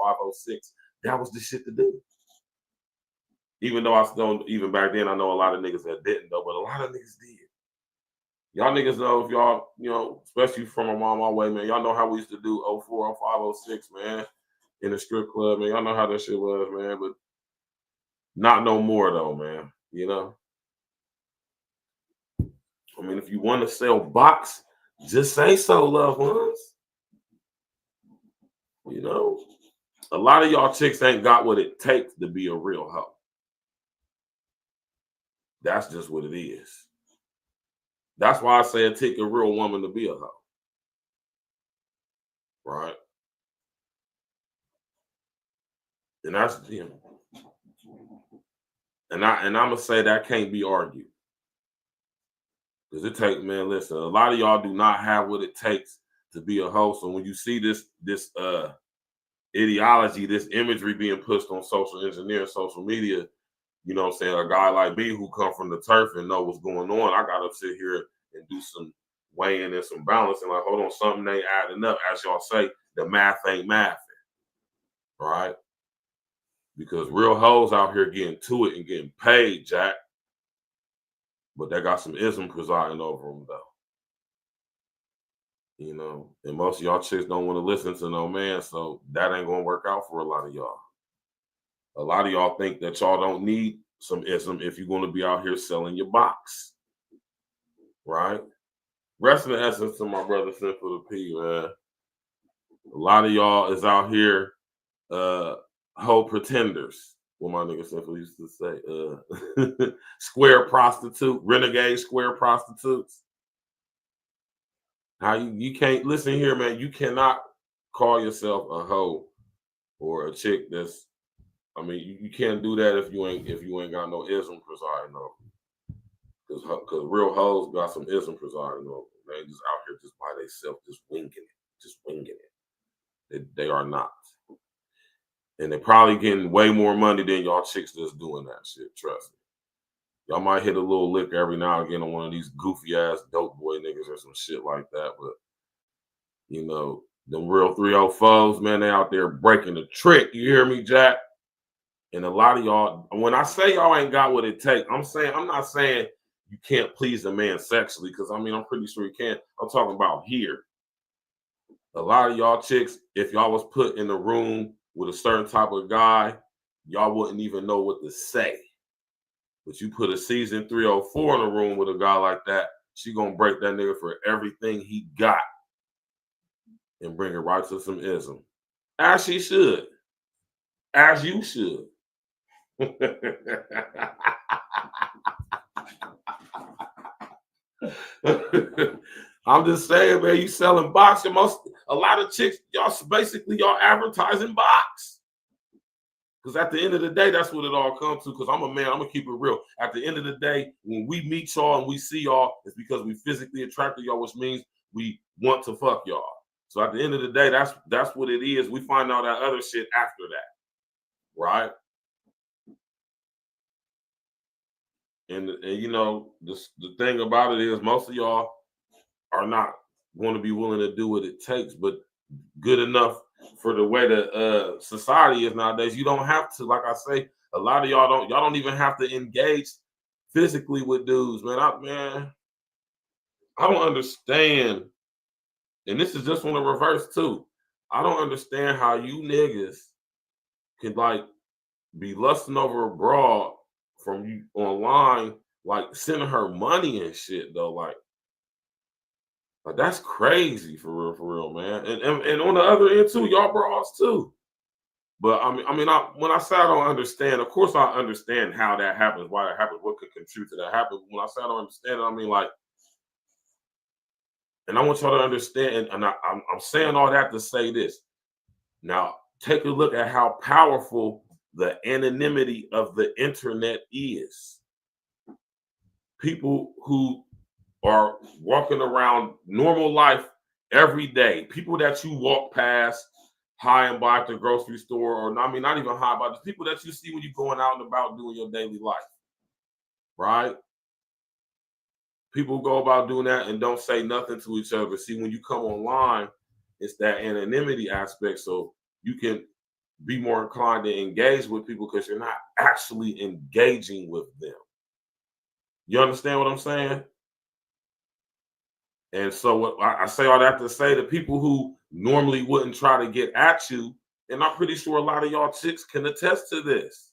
05, 06. That was the shit to do. Even though I still, even back then, I know a lot of niggas that didn't though, but a lot of niggas did. Y'all niggas know if y'all, you know, especially from my way, man, y'all know how we used to do 04, 05, 06, man. In the strip club, man. Y'all know how that shit was, man, but not no more though, man. You know? I mean, if you want to sell box, just say so, loved ones. You know? A lot of y'all chicks ain't got what it takes to be a real hoe. That's just what it is. That's why I say it take a real woman to be a hoe. Right? And that's, you know, and I'm gonna say that can't be argued. Because it takes, man, listen, a lot of y'all do not have what it takes to be a hoe. So when you see this ideology, this imagery being pushed on social engineering, social media, you know what I'm saying? A guy like me who come from the turf and know what's going on, I gotta sit here and do some weighing and some balancing. Like, hold on, something ain't adding up. As y'all say, the math ain't mathing, right? Because real hoes out here getting to it and getting paid, Jack. But they got some ism presiding over them, though. You know, and most of y'all chicks don't want to listen to no man, so that ain't gonna work out for a lot of y'all. A lot of y'all think that y'all don't need some ism if you're gonna be out here selling your box, right? Rest in the essence to my brother Simple the P, man. A lot of y'all is out here hoe pretenders. What my nigga Simple used to say, square prostitute, renegade square prostitutes. How you can't listen here, man. You cannot call yourself a hoe or a chick that's, I mean, you can't do that if you ain't got no ism presiding over. Because real hoes got some ism presiding over. They just out here just by themselves, just winging it. They are not. And they're probably getting way more money than y'all chicks that's doing that shit. Trust me. Y'all might hit a little lick every now and again on one of these goofy ass dope boy niggas or some shit like that. But, you know, them real 304s, man, they out there breaking the trick. You hear me, Jack? And a lot of y'all, when I say y'all ain't got what it takes, I'm not saying you can't please a man sexually, because I mean, I'm pretty sure you can. I'm talking about here. A lot of y'all chicks, if y'all was put in a room with a certain type of guy, y'all wouldn't even know what to say. But you put a seasoned 304 in a room with a guy like that, she gonna break that nigga for everything he got and bring it right to some ism. As she should. As you should. I'm just saying, man, you selling box. A lot of chicks, y'all advertising box. Because at the end of the day, that's what it all comes to. Because I'm a man, I'm gonna keep it real. At the end of the day, when we meet y'all and we see y'all, it's because we physically attracted y'all, which means we want to fuck y'all. So at the end of the day, that's what it is. We find out that other shit after that, right? And you know, the thing about it is most of y'all are not going to be willing to do what it takes, but good enough for the way that society is nowadays. You don't have to, like I say, a lot of y'all don't even have to engage physically with dudes, man. I don't understand, and this is just on the reverse too. I don't understand how you niggas can like be lusting over a broad from you online, like sending her money and shit though. Like that's crazy for real, man. And on the other end too, y'all broads too. But when I say I don't understand, of course I understand how that happens, why that happens, what could contribute to that happen. When I say I don't understand it, I mean like, and I want y'all to understand, and I'm saying all that to say this. Now, take a look at how powerful the anonymity of the internet is. People who are walking around normal life every day, people that you walk past high and by at the grocery store, or not even high, but the people that you see when you're going out and about doing your daily life, right? People go about doing that and don't say nothing to each other. See, when you come online, it's that anonymity aspect, so you can be more inclined to engage with people because you're not actually engaging with them. You understand what I'm saying? And so what I say all that to say, the people who normally wouldn't try to get at you, and I'm pretty sure a lot of y'all chicks can attest to this.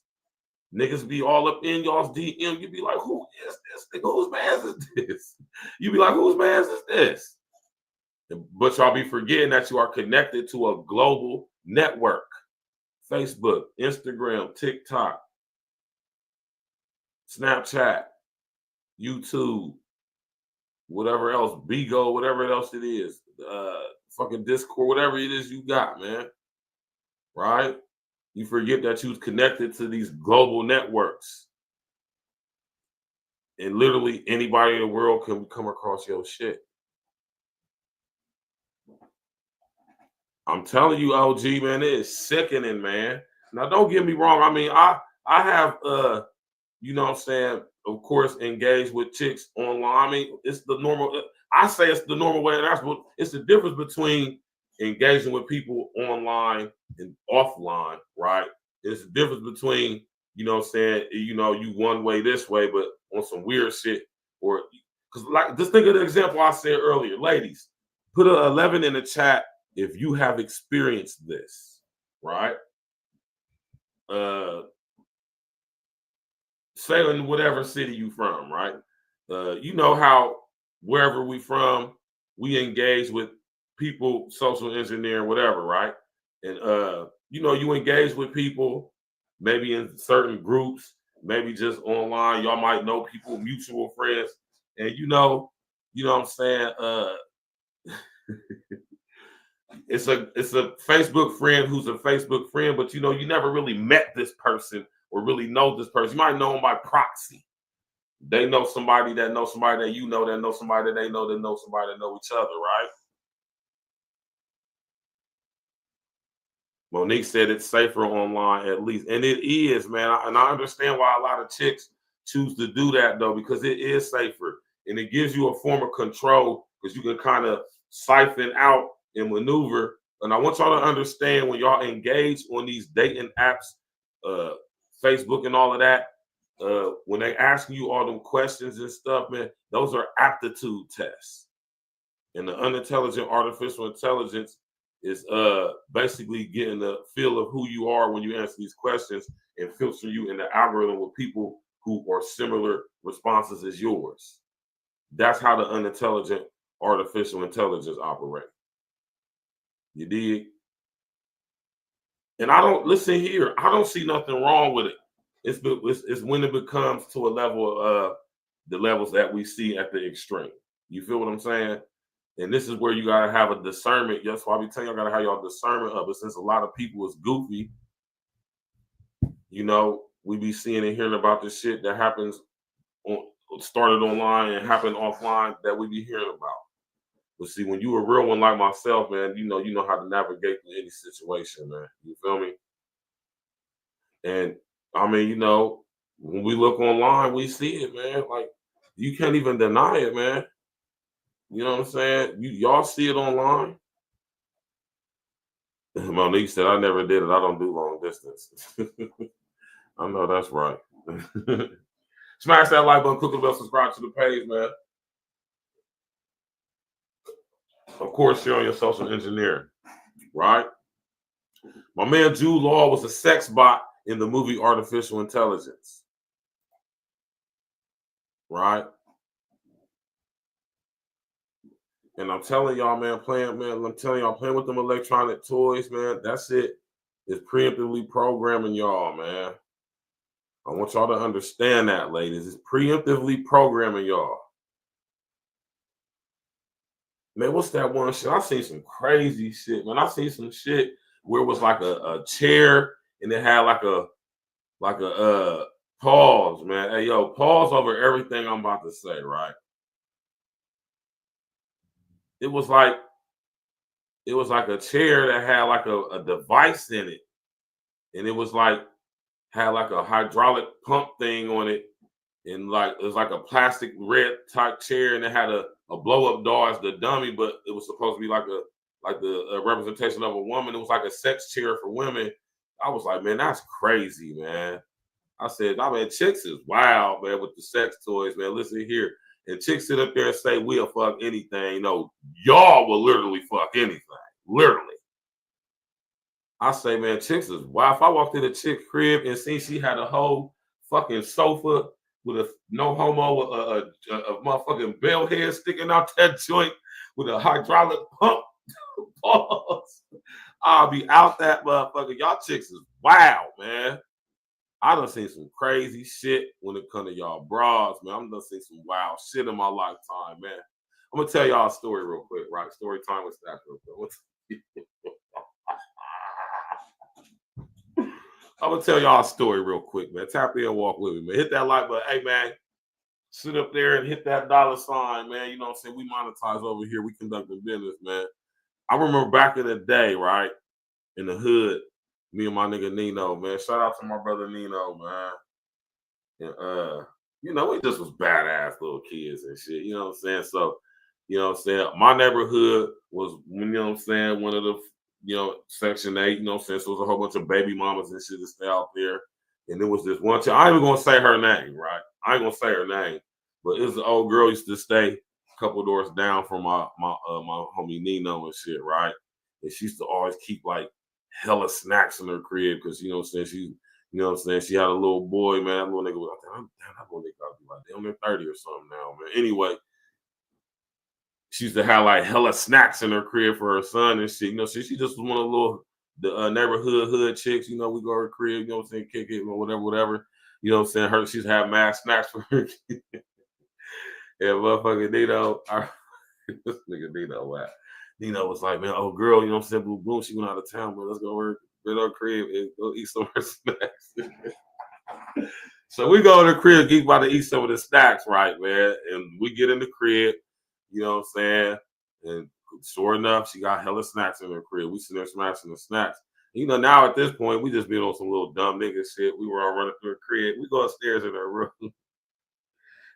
Niggas be all up in y'all's DM. You be like, who is this nigga? Whose man is this? You be like, whose man is this? But y'all be forgetting that you are connected to a global network. Facebook, Instagram, TikTok, Snapchat, YouTube, whatever else, Bigo, whatever else it is, fucking Discord, whatever it is you got, man. Right? You forget that you was connected to these global networks. And literally anybody in the world can come across your shit. I'm telling you, OG, man, it is sickening, man. Now, don't get me wrong. I mean, I have, you know what I'm saying, of course, engaged with chicks online. I mean, it's the normal. I say it's the normal way. That's what it's the difference between engaging with people online and offline, right? It's the difference between, you know what I'm saying, you know, you one way this way, but on some weird shit. Or because, like, just think of the example I said earlier. Ladies, put an 11 in the chat if you have experienced this, right? Say in whatever city you from, right? You know how wherever we from, we engage with people, social engineering, whatever, right? And you know, you engage with people maybe in certain groups, maybe just online. Y'all might know people, mutual friends, and you know what I'm saying. It's a Facebook friend who's a Facebook friend, but you know, you never really met this person or really know this person. You might know them by proxy. They know somebody that knows somebody that you know, that know somebody that they know, that know somebody that know each other, right? Monique said it's safer online at least. And it is, man. And I understand why a lot of chicks choose to do that, though, because it is safer. And it gives you a form of control because you can kind of siphon out and maneuver. And I want y'all to understand when y'all engage on these dating apps, Facebook and all of that, when they asking you all them questions and stuff, man, those are aptitude tests. And the unintelligent artificial intelligence is basically getting the feel of who you are when you answer these questions and filter you in the algorithm with people who are similar responses as yours. That's how the unintelligent artificial intelligence operates. You dig? And I don't, listen here, I don't see nothing wrong with it. It's when it becomes to a level of the levels that we see at the extreme. You feel what I'm saying? And this is where you gotta have a discernment. That's why I be telling y'all gotta have y'all discernment of it. Since a lot of people is goofy, you know, we be seeing and hearing about this shit that happens started online and happened offline that we be hearing about. But see, when you a real one like myself, man, you know how to navigate through any situation, man. You feel me? And I mean, you know, when we look online, we see it, man. Like, you can't even deny it, man. You know what I'm saying? Y'all see it online. Monique said, I never did it. I don't do long distance. I know that's right. Smash that like button, click the bell, subscribe to the page, man. Of course, share on your social engineering, right? My man Jude Law was a sex bot in the movie Artificial Intelligence, right? And I'm telling y'all, man, playing with them electronic toys, man, that's it. It's preemptively programming y'all, man. I want y'all to understand that, ladies. It's preemptively programming y'all. Man, what's that one shit? I seen some crazy shit, man. I seen some shit where it was like a chair and it had like a pause, man. Hey, yo, pause over everything I'm about to say, right? It was like a chair that had like a device in it, and it was like had like a hydraulic pump thing on it, and like it was like a plastic red type chair, and it had a blow up doll as the dummy, but it was supposed to be like the representation of a woman. It was like a sex chair for women. I was like, man, that's crazy, man. I said, I mean, chicks is wild, man, with the sex toys, man. Listen here. And chicks sit up there and say, we'll fuck anything. No, y'all will literally fuck anything. Literally. I say, man, chicks is wild. If I walked in a chick crib and seen she had a whole fucking sofa with a no homo, a motherfucking bell head sticking out that joint with a hydraulic pump, pause, I'll be out that motherfucker. Y'all chicks is wild, man. I done seen some crazy shit when it comes to y'all bras, man. I'm done seen some wild shit in my lifetime, man. I'm gonna tell y'all a story real quick, right? Story time with Stack real quick. I'm gonna tell y'all a story real quick, man. Tap in and walk with me, man. Hit that like button. Hey, man, sit up there and hit that $sign, man. You know what I'm saying? We monetize over here. We conducting business, man. I remember back in the day, right? In the hood, me and my nigga Nino, man. Shout out to my brother Nino, man. And you know, we just was badass little kids and shit. You know what I'm saying? So, you know what I'm saying? My neighborhood was, you know what I'm saying, one of the, you know, Section 8, you know what I'm saying? So it was a whole bunch of baby mamas and shit that stay out there. And there was this one chick, I ain't even gonna say her name, right? I ain't gonna say her name, but it was an old girl used to stay a couple doors down from my homie Nino and shit, right? And she used to always keep like hella snacks in her crib because, you know what I'm saying, she, you know what I'm saying, she had a little boy, man. That little nigga was like, damn, that little nigga gotta be like, damn, they're 30 or something now, man. Anyway, she used to have like hella snacks in her crib for her son and shit. You know, she just was one of the neighborhood hood chicks. You know, we go to her crib, you know what I'm saying, kick it or whatever. You know what I'm saying? Her, she's have mad snacks for her kid. Yeah, motherfucking Nino, this nigga Nino, what? Nino was like, man, oh girl, you know what I'm saying, boom, boom, she went out of town, man. Let's go over to her crib and go eat some of her snacks. So we go to the crib, geek about to eat some of the snacks, right, man? And we get in the crib, you know what I'm saying? And sure enough, she got hella snacks in her crib. We sitting there smashing the snacks. You know, now at this point, we just been on some little dumb nigga shit. We were all running through the crib. We go upstairs in her room.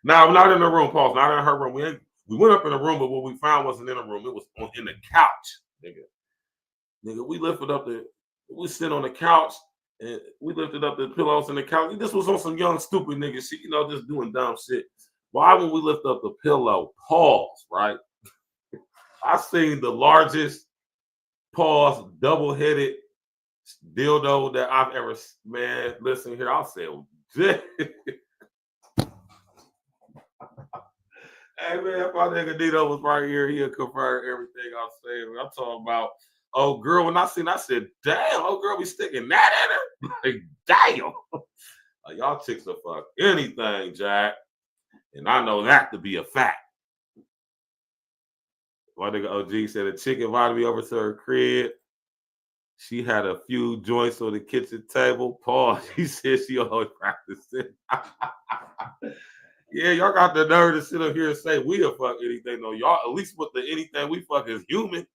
No, not in the room, Paul. Not in her room. We went up in the room, but what we found wasn't in the room. It was in the couch, nigga. Nigga, we sit on the couch and we lifted up the pillows in the couch. This was on some young, stupid nigga shit, you know, just doing dumb shit. Why would we lift up the pillow? Pause, right? I seen the largest pause, double-headed dildo that I've ever, man, listen here, I'll say it. Hey, man, if my nigga Dino was right here, he'll confirm everything I'm saying. I'm talking about, oh, girl, when I seen, I said, damn, oh, girl, we sticking that in her? Like, damn. Like, y'all chicks will fuck anything, Jack. And I know that to be a fact. My nigga OG said a chick invited me over to her crib. She had a few joints on the kitchen table. Paul, she said she always practicing. Yeah, y'all got the nerve to sit up here and say we'll fuck anything. No, y'all, at least with the anything we fuck is human.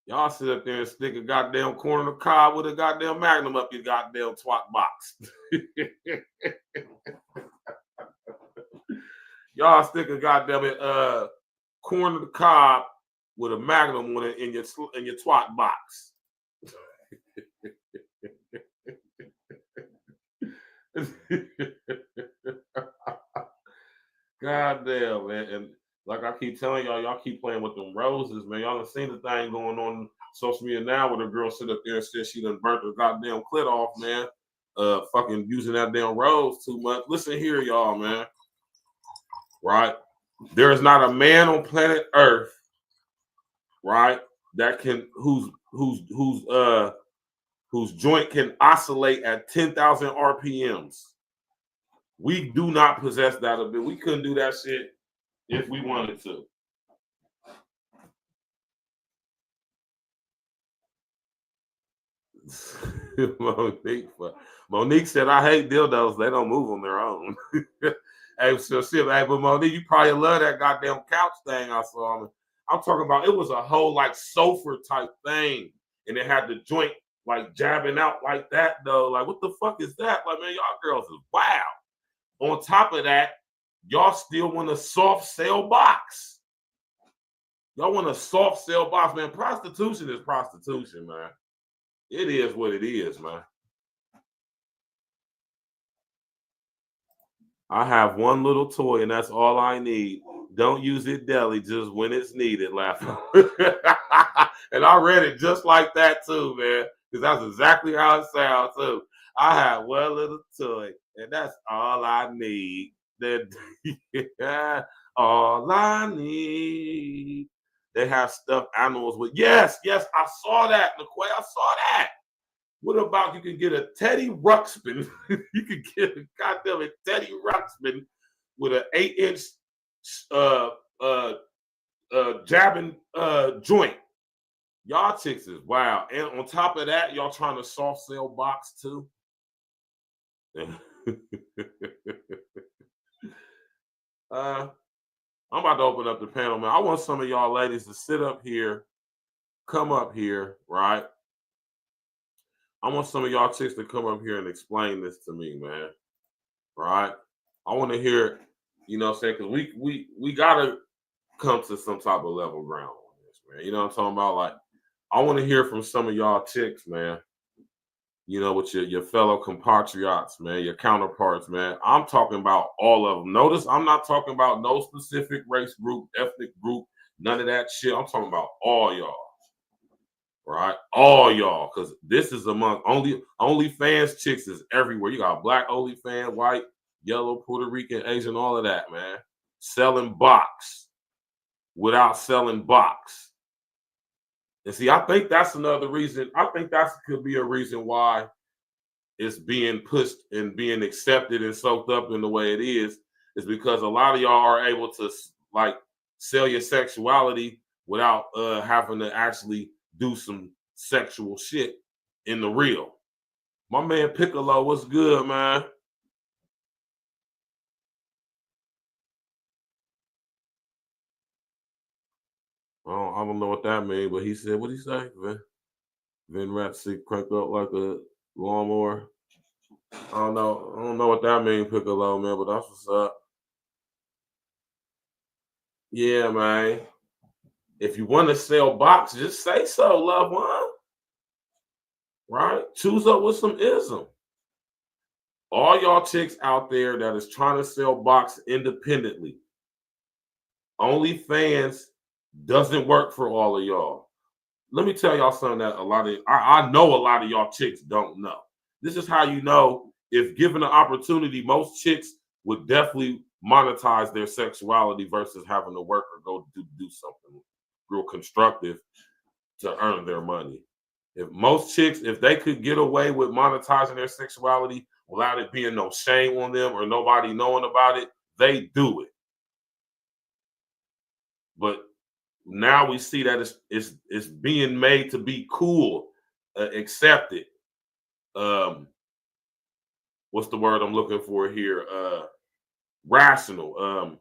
Y'all sit up there and stick a goddamn corn of the cob with a goddamn magnum up your goddamn twat box. Y'all stick a goddamn corn of the cob with a magnum with it in your twat box. God damn, man. And like I keep telling y'all keep playing with them roses, man. Y'all done seen the thing going on social media now where the girl sit up there and said she done burnt her goddamn clit off, man. Fucking using that damn rose too much. Listen here, y'all, man. Right? There is not a man on planet Earth, right, that can whose joint can oscillate at 10,000 RPMs. We do not possess that ability. We couldn't do that shit if we wanted to. Monique said, I hate dildos. They don't move on their own. Hey, so shit, hey, but Monique, you probably love that goddamn couch thing I saw. I'm talking about, it was a whole like sofa type thing. And it had the joint like jabbing out like that, though. Like, what the fuck is that? Like, man, y'all girls is wild. On top of that, y'all still want a soft sell box. Y'all want a soft sell box, man. Prostitution is prostitution, man. It is what it is, man. I have one little toy, and that's all I need. Don't use it daily, just when it's needed, laughing. And I read it just like that, too, man, because that's exactly how it sounds, too. I have one little toy, and that's all I need. That all I need. They have stuffed animals with, yes, I saw that, McQuay, I saw that. What about you can get a Teddy Ruxpin? You can get a goddamn Teddy Ruxpin with an 8-inch jabbing joint. Y'all chicks is wow. And on top of that, y'all trying to soft sell box too. I'm about to open up the panel, man. I want some of y'all ladies to sit up here, come up here, right? I want some of y'all chicks to come up here and explain this to me, man. Right? I want to hear, you know what I'm saying? Because we gotta come to some type of level ground on this, man. You know what I'm talking about? Like, I want to hear from some of y'all chicks, man. You know, with your fellow compatriots, man, your counterparts, man. I'm talking about all of them. Notice I'm not talking about no specific race group, ethnic group, none of that shit. I'm talking about all y'all. Right? All y'all, because this is among OnlyFans chicks is everywhere. You got black OnlyFans, white, yellow, Puerto Rican, Asian, all of that, man. Selling box without selling box. And see, I think that's another reason. I think that could be a reason why it's being pushed and being accepted and soaked up in the way it is because a lot of y'all are able to like sell your sexuality without having to actually do some sexual shit in the real. My man Piccolo, what's good, man? I don't know what that means, but he said, what'd he say? Vin Rat crank up like a lawnmower. I don't know what that means, Piccolo, man, but that's what's up. Yeah, man. If you want to sell box, just say so, loved one. Right? Choose up with some ism. All y'all chicks out there that is trying to sell box independently. OnlyFans doesn't work for all of y'all. Let me tell y'all something that I know a lot of y'all chicks don't know. This is how you know, if given the opportunity, most chicks would definitely monetize their sexuality versus having to work or go do something real constructive to earn their money. If most chicks, if they could get away with monetizing their sexuality without it being no shame on them or nobody knowing about it, they do it. But now we see that it's being made to be cool, accepted. What's the word I'm looking for here? Rational,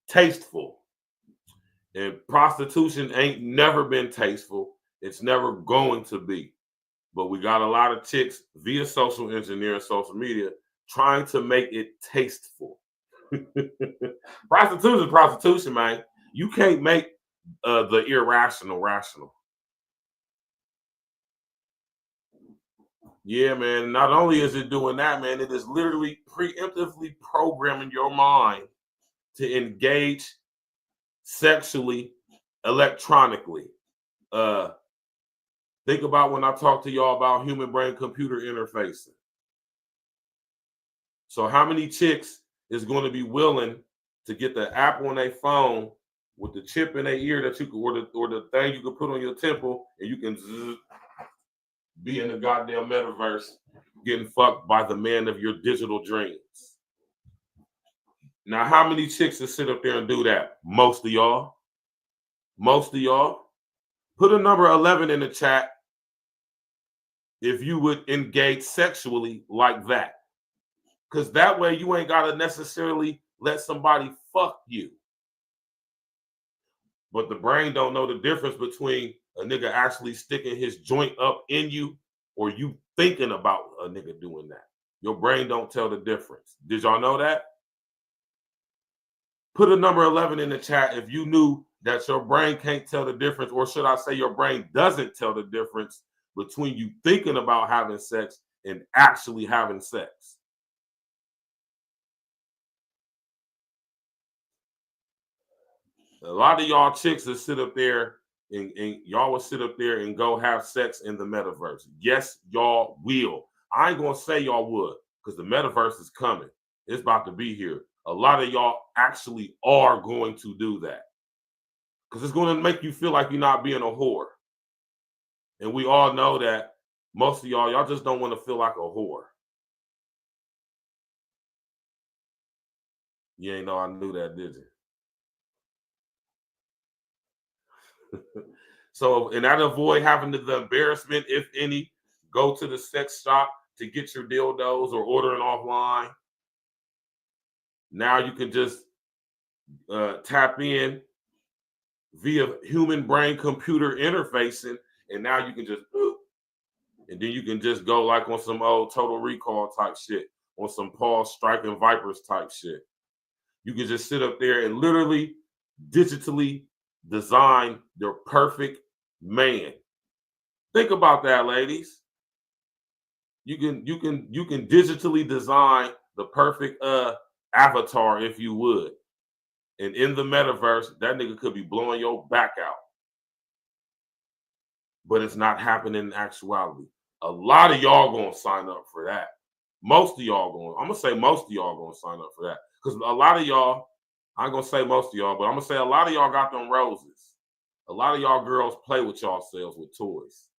tasteful. And prostitution ain't never been tasteful. It's never going to be. But we got a lot of chicks via social engineering, social media, trying to make it tasteful. Prostitution, man. You can't make the irrational rational. Yeah, man. Not only is it doing that, man, it is literally preemptively programming your mind to engage sexually, electronically. Think about when I talk to y'all about human brain computer interfacing. So how many chicks is going to be willing to get the app on their phone with the chip in their ear that you could, or the thing you can put on your temple, and you can be in the goddamn metaverse getting fucked by the man of your digital dreams? Now, how many chicks that sit up there and do that? Most of y'all. Most of y'all. Put a number 11 in the chat if you would engage sexually like that. Because that way you ain't got to necessarily let somebody fuck you. But the brain don't know the difference between a nigga actually sticking his joint up in you or you thinking about a nigga doing that. Your brain don't tell the difference. Did y'all know that? Put a number 11 in the chat if you knew that your brain can't tell the difference, or should I say your brain doesn't tell the difference between you thinking about having sex and actually having sex. A lot of y'all chicks that sit up there and y'all will sit up there and go have sex in the metaverse. Yes, y'all will. I ain't gonna say y'all would, because the metaverse is coming. It's about to be here. A lot of y'all actually are going to do that. Because it's going to make you feel like you're not being a whore. And we all know that most of y'all just don't want to feel like a whore. You ain't know I knew that, did you? So, and that avoid having the embarrassment, if any, go to the sex shop to get your dildos or ordering offline. Now you can just tap in via human brain computer interfacing, and now you can just, and then you can just go like on some old Total Recall type shit, on some Paul Striking Vipers type shit. You can just sit up there and literally digitally design your perfect man. Think about that, ladies. You can digitally design the perfect avatar, if you would. And in the metaverse, that nigga could be blowing your back out. But it's not happening in actuality. A lot of y'all gonna sign up for that. Most of y'all going, I'm gonna say most of y'all gonna sign up for that. Because a lot of y'all, I ain't gonna say most of y'all, but I'm gonna say a lot of y'all got them roses. A lot of y'all girls play with y'all selves with toys.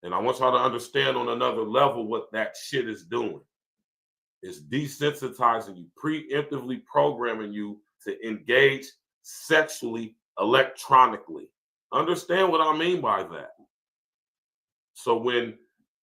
And I want y'all to understand on another level what that shit is doing. It's desensitizing you, preemptively programming you to engage sexually, electronically. Understand what I mean by that. So when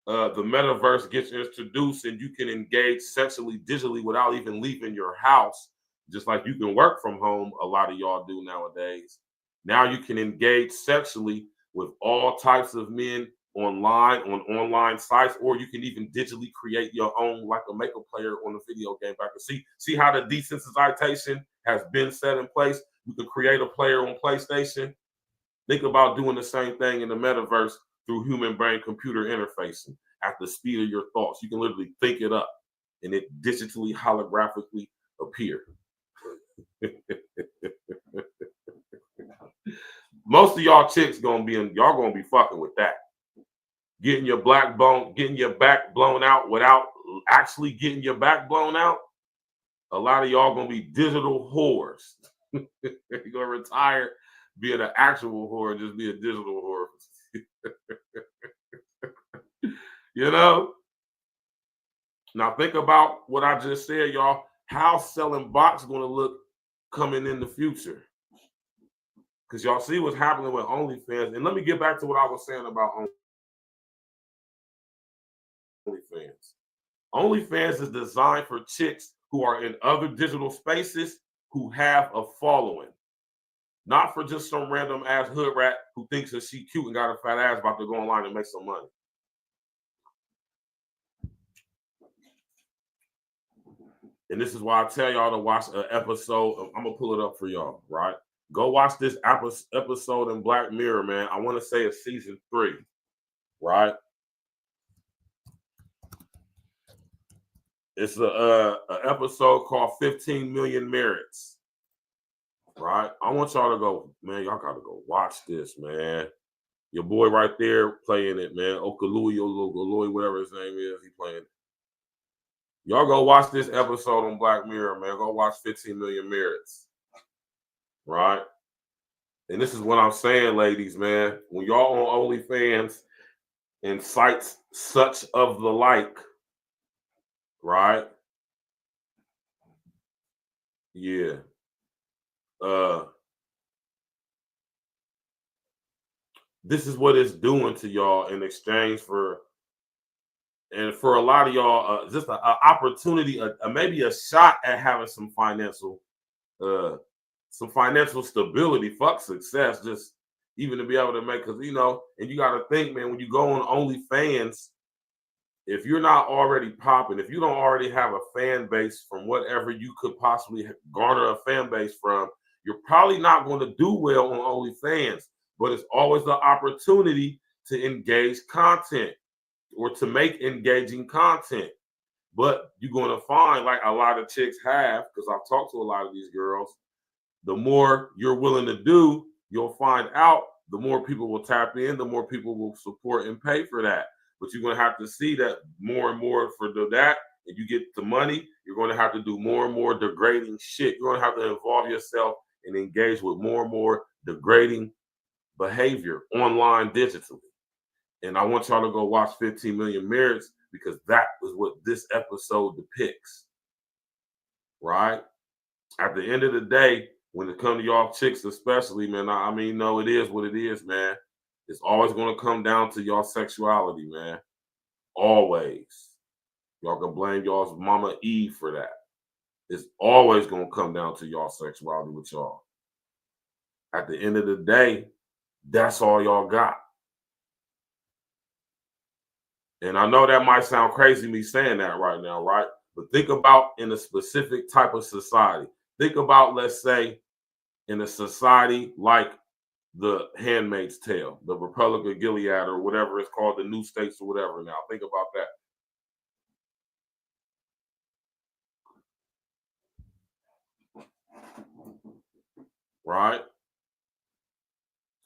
the metaverse gets introduced and you can engage sexually, digitally without even leaving your house, just like you can work from home, a lot of y'all do nowadays. Now you can engage sexually with all types of men online, on online sites, or you can even digitally create your own, like a makeup player on a video game back. See how the desensitization has been set in place? You can create a player on PlayStation. Think about doing the same thing in the metaverse through human brain computer interfacing at the speed of your thoughts. You can literally think it up and it digitally holographically appear. Most of y'all chicks gonna be fucking with that. Getting your back blown out without actually getting your back blown out. A lot of y'all gonna be digital whores. You're gonna retire being an actual whore, just be a digital whore. You know? Now think about what I just said, y'all. How selling box gonna look coming in the future? Because y'all see what's happening with OnlyFans. And let me get back to what I was saying about OnlyFans. OnlyFans is designed for chicks who are in other digital spaces who have a following. Not for just some random ass hood rat who thinks that she cute and got a fat ass about to go online and make some money. And this is why I tell y'all to watch an episode. I'm going to pull it up for y'all, right? Go watch this episode in Black Mirror, man. I want to say it's season 3, right? It's a episode called 15 Million Merits, right? I want y'all to go, man, y'all got to go watch this, man. Your boy right there playing it, man. Okalui, whatever his name is, he playing it. Y'all go watch this episode on Black Mirror, man. Go watch 15 Million Merits, right? And this is what I'm saying, ladies, man. When y'all on OnlyFans and sites such of the like, right? Yeah. This is what it's doing to y'all in exchange for, and for a lot of y'all, just an opportunity, maybe a shot at having some financial stability. Fuck success, just even to be able to make, because, you know, and you got to think, man, when you go on OnlyFans, if you're not already popping, if you don't already have a fan base from whatever you could possibly garner a fan base from, you're probably not going to do well on OnlyFans. But it's always the opportunity to engage content or to make engaging content. But you're going to find, like a lot of chicks have, because I've talked to a lot of these girls, the more you're willing to do, you'll find out the more people will tap in, the more people will support and pay for that. But you're going to have to see that more and more for that. If you get the money, you're going to have to do more and more degrading shit. You're going to have to involve yourself and engage with more and more degrading behavior online digitally. And I want y'all to go watch 15 Million Merits because that is what this episode depicts, right? At the end of the day, when it comes to y'all chicks especially, man, I mean, no, it is what it is, man. It's always going to come down to y'all sexuality, man. Always. Y'all can blame y'all's mama Eve for that. It's always going to come down to y'all sexuality with y'all. At the end of the day, that's all y'all got. And I know that might sound crazy me saying that right now, right? But think about in a specific type of society. Think about, let's say, in a society like the Handmaid's Tale, the Republic of Gilead, or whatever it's called, the new states or whatever now. Think about that. Right?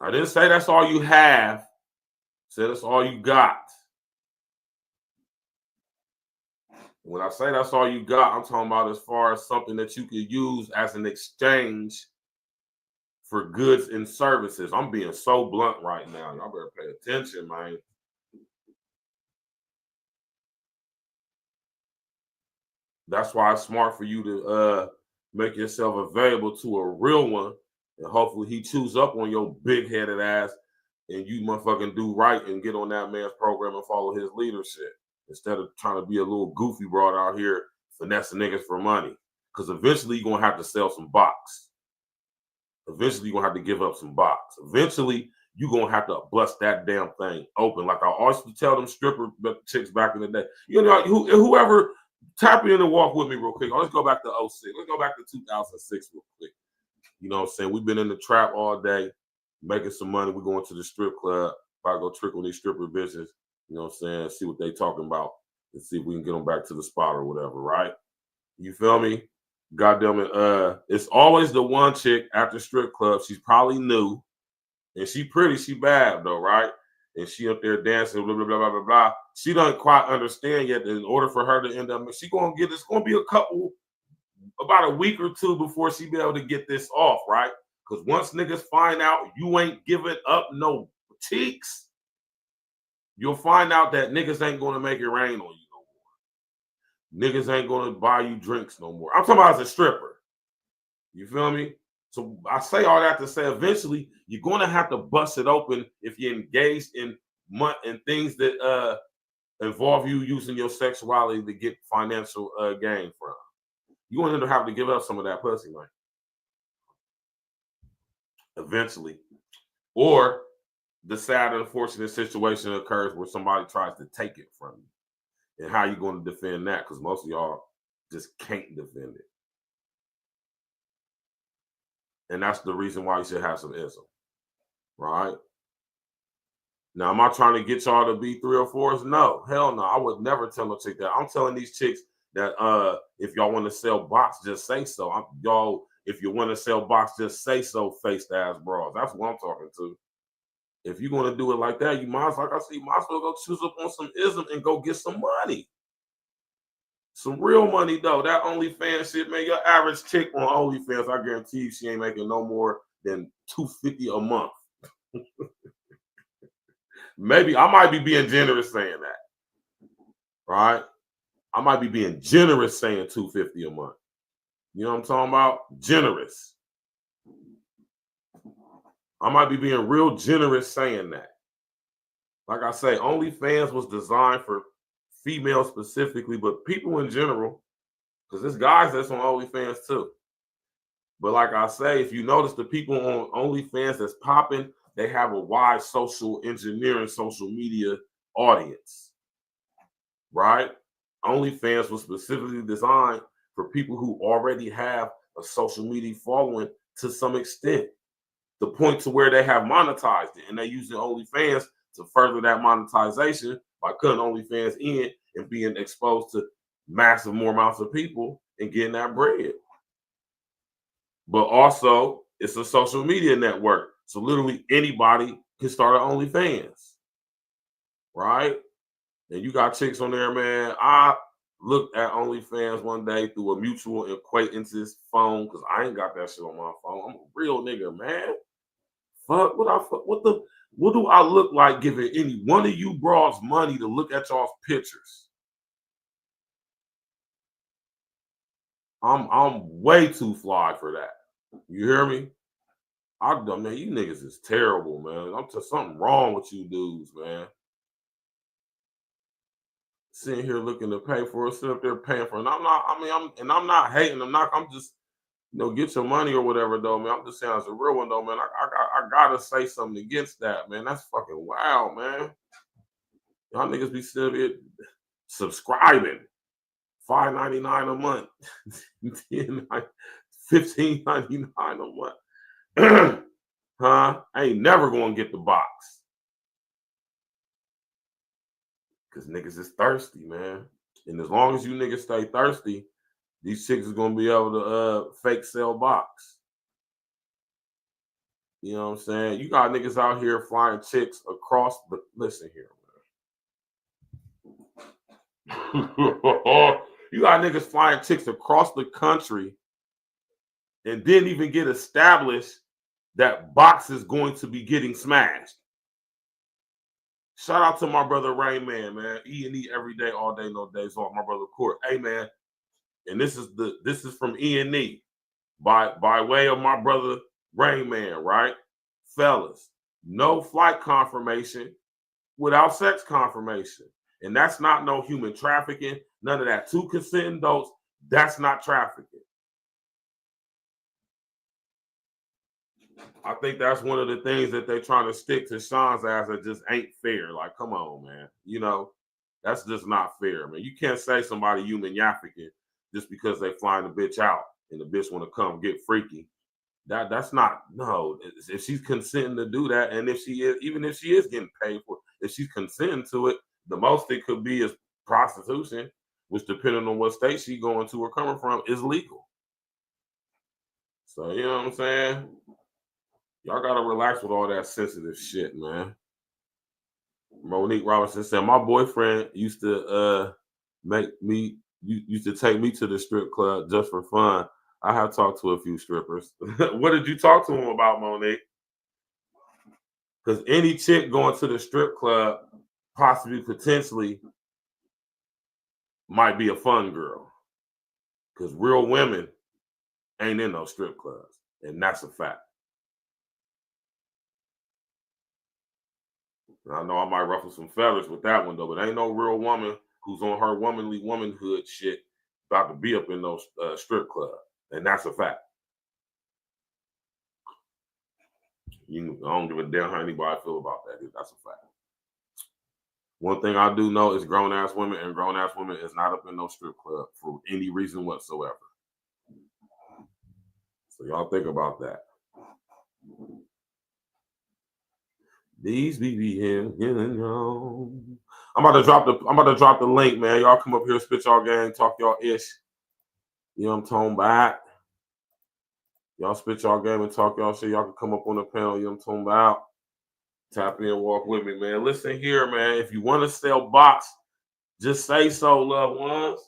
I didn't say that's all you have. I said that's all you got. When I say that's all you got, I'm talking about as far as something that you could use as an exchange for goods and services. I'm being so blunt right now. Y'all better pay attention, man. That's why it's smart for you to make yourself available to a real one, and hopefully he chews up on your big-headed ass, and you motherfucking do right and get on that man's program and follow his leadership instead of trying to be a little goofy broad out here finessing niggas for money. Because eventually you're going to have to sell some box. Eventually you're going to have to give up some box. Eventually you're going to have to bust that damn thing open. Like I always used to tell them stripper chicks back in the day. You know, whoever, tap in and walk with me real quick. Let's go back to 06. Let's go back to 2006 real quick. You know what I'm saying? We've been in the trap all day, making some money. We're going to the strip club. Probably go trick on these stripper bitches. You know what I'm saying? See what they talking about and see if we can get them back to the spot or whatever, right? You feel me? Goddamn it. It's always the one chick at the strip club. She's probably new. And she pretty, she bad though, right? And she up there dancing, blah, blah, blah, blah, blah, blah. She doesn't quite understand yet that in order for her to end up, it's going to be about a week or two before she be able to get this off, right? Because once niggas find out you ain't giving up no cheeks, you'll find out that niggas ain't going to make it rain on you no more. Niggas ain't going to buy you drinks no more. I'm talking about as a stripper. You feel me? So I say all that to say eventually you're going to have to bust it open if you're engaged in things that involve you using your sexuality to get financial gain from. You're going to have to give up some of that pussy, man. Eventually. Or the sad and unfortunate situation occurs where somebody tries to take it from you. And how you going to defend that? Because most of y'all just can't defend it. And that's the reason why you should have some ism. Right? Now, am I trying to get y'all to be 3 or 4s? No. Hell no. I would never tell no chick that. I'm telling these chicks that if y'all want to sell box, just say so. Y'all, if you want to sell box, just say so, faced ass bras. That's what I'm talking to. If you're going to do it like that, you might as well go choose up on some ism and go get some money. Some real money, though. That OnlyFans shit, man, your average chick on OnlyFans, I guarantee you she ain't making no more than $250 a month. Maybe I might be being generous saying that. Right? I might be being generous saying $250 a month. You know what I'm talking about? Generous. I might be being real generous saying that. Like I say, OnlyFans was designed for females specifically, but people in general, because there's guys that's on OnlyFans too. But like I say, if you notice the people on OnlyFans that's popping, they have a wide social engineering, social media audience, right? OnlyFans was specifically designed for people who already have a social media following to some extent. The point to where they have monetized it, and they're using OnlyFans to further that monetization by cutting OnlyFans in and being exposed to massive more amounts of people and getting that bread. But also, it's a social media network. So literally anybody can start an OnlyFans, right? And you got chicks on there, man. I looked at OnlyFans one day through a mutual acquaintance's phone because I ain't got that shit on my phone. I'm a real nigga, man. fuck? What do I look like giving any one of you broads money to look at y'all's pictures? I'm way too fly for that. You hear me? Man, you niggas is terrible, man. I'm just something wrong with you dudes, man. Sitting here looking to pay for it, sit up there paying for it. And I'm not hating. I'm just, get your money or whatever, though, man. I'm just saying, as a real one, though, man, I gotta say something against that, man. That's fucking wild, man. Y'all niggas be sitting here subscribing. $5.99 a month. $15.99 a month. Huh? I ain't never gonna get the box. Cause niggas is thirsty, man. And as long as you niggas stay thirsty, these chicks is gonna be able to fake sell box. You know what I'm saying? You got niggas out here flying chicks across the listen here, man. You got niggas flying chicks across the country and didn't even get established that box is going to be getting smashed. Shout out to my brother Rain man. E&E every day, all day, no days off. My brother Court. Hey man, and this is from E&E by way of my brother Rain Man, right? Fellas, no flight confirmation without sex confirmation. And that's not no human trafficking, none of that. 2 consenting adults, that's not trafficking. I think that's one of the things that they're trying to stick to Sean's ass that just ain't fair. Like, come on, man. That's just not fair, man. You can't say somebody human trafficking just because they flying the bitch out and the bitch want to come get freaky. That's not, no. If she's consenting to do that, and even if she is getting paid for it, if she's consenting to it, the most it could be is prostitution, which depending on what state she's going to or coming from is legal. So, you know what I'm saying? Y'all gotta relax with all that sensitive shit, man. Monique Robinson said, my boyfriend used to take me to the strip club just for fun. I have talked to a few strippers. What did you talk to him about, Monique? Because any chick going to the strip club potentially might be a fun girl. Because real women ain't in those strip clubs. And that's a fact. I know I might ruffle some feathers with that one, though, but ain't no real woman who's on her womanly womanhood shit about to be up in those strip clubs. And that's a fact. I don't give a damn how anybody feel about that. That's a fact. One thing I do know is grown-ass women, and grown-ass women is not up in no strip club for any reason whatsoever. So y'all think about that. These BBM, I'm about to drop the link, man. Y'all come up here, spit y'all gang, talk y'all ish. You know what I'm talking about? Y'all spit y'all game and talk y'all shit. Y'all can come up on the panel. You know what I'm talking about? Tap in, walk with me, man. Listen here, man. If you want to sell box, just say so, loved ones.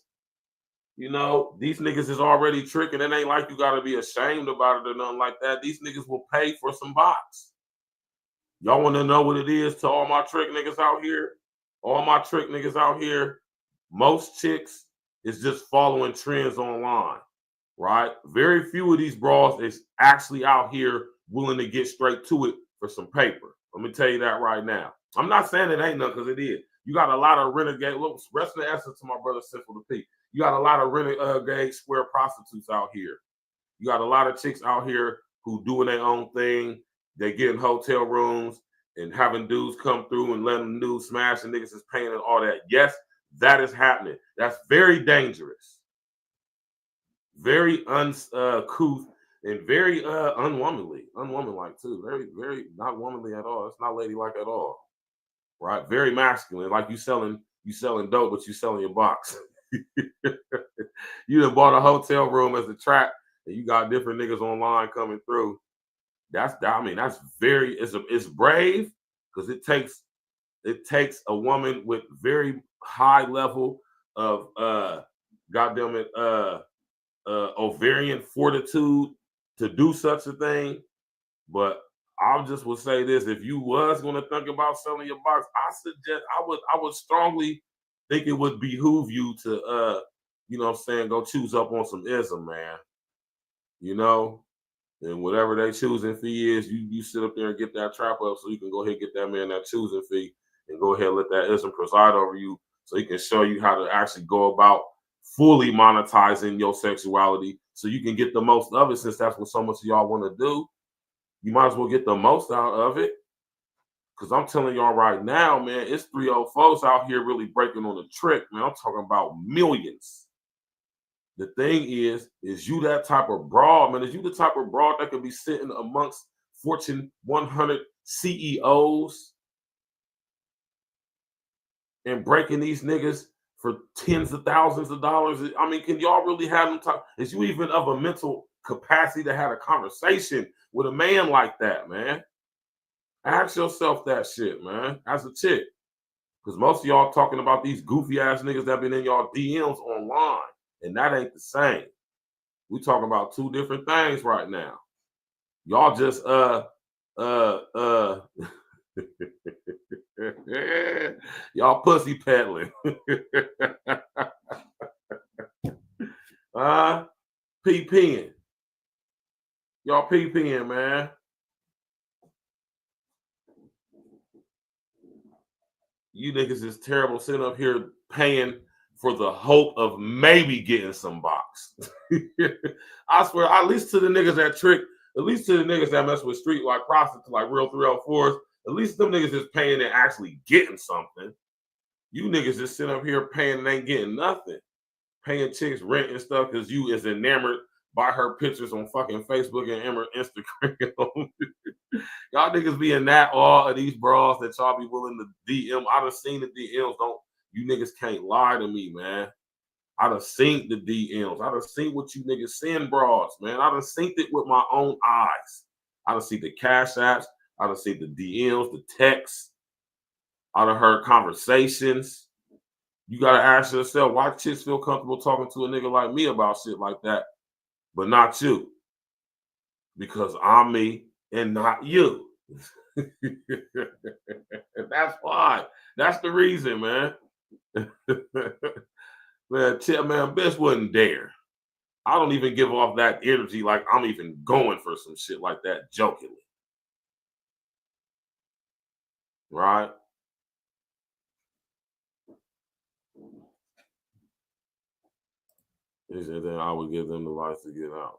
These niggas is already tricking. It ain't like you got to be ashamed about it or nothing like that. These niggas will pay for some box. Y'all want to know what it is to all my trick niggas out here? All my trick niggas out here, most chicks is just following trends online, right? Very few of these bras is actually out here willing to get straight to it for some paper. Let me tell you that right now. I'm not saying it ain't none, because it is. You got a lot of renegade, look, rest of the essence to my brother Simple to P. You got a lot of renegade square prostitutes out here. You got a lot of chicks out here who doing their own thing. They get in hotel rooms and having dudes come through and letting dudes smash and niggas is paying and all that. Yes, that is happening. That's very dangerous. Very uncouth and very unwomanly. Unwomanlike too. Very, very not womanly at all. It's not ladylike at all. Right? Very masculine. Like you selling dope, but you selling your box. You done bought a hotel room as a trap and you got different niggas online coming through. That's very, it's brave, because it takes a woman with very high level of ovarian fortitude to do such a thing. But I just would say this: if you was going to think about selling your box, I would strongly think it would behoove you to you know what I'm saying, go choose up on some ism, man. You know, and whatever they choosing fee is, you sit up there and get that trap up so you can go ahead and get that man that choosing fee and go ahead and let that ism preside over you so he can show you how to actually go about fully monetizing your sexuality so you can get the most of it, since that's what so much of y'all want to do. You might as well get the most out of it. Because I'm telling y'all right now, man, it's 304s out here really breaking on the trick, man. I'm talking about millions. The thing is you that type of broad, man? Is you the type of broad that could be sitting amongst Fortune 100 CEOs and breaking these niggas for tens of thousands of dollars? I mean, can y'all really have them talk? Is you even of a mental capacity to have a conversation with a man like that, man? Ask yourself that shit, man, as a chick. Because most of y'all talking about these goofy ass niggas that been in y'all DMs online. And that ain't the same. We talking about two different things right now. Y'all just y'all pussy peddling. PPing. Y'all PPing, man. You niggas is terrible sitting up here paying for the hope of maybe getting some box. I swear, at least to the niggas that trick, at least to the niggas that mess with street like prostitutes, like real 304s, at least them niggas is paying and actually getting something. You niggas just sit up here paying and ain't getting nothing. Paying chicks rent and stuff because you is enamored by her pictures on fucking Facebook and Instagram. Y'all niggas be in that awe of these bras that y'all be willing to DM. I done seen the DMs. You niggas can't lie to me, man. I done seen the DMs. I done seen what you niggas send bras, man. I done seen it with my own eyes. I done see the cash apps. I done see the DMs, the texts. I done heard conversations. You gotta ask yourself, why chicks feel comfortable talking to a nigga like me about shit like that, but not you? Because I'm me and not you. That's why. That's the reason, man. Man, bitch wouldn't dare. I don't even give off that energy like I'm even going for some shit like that jokingly. Right? And then I would give them the advice to get out.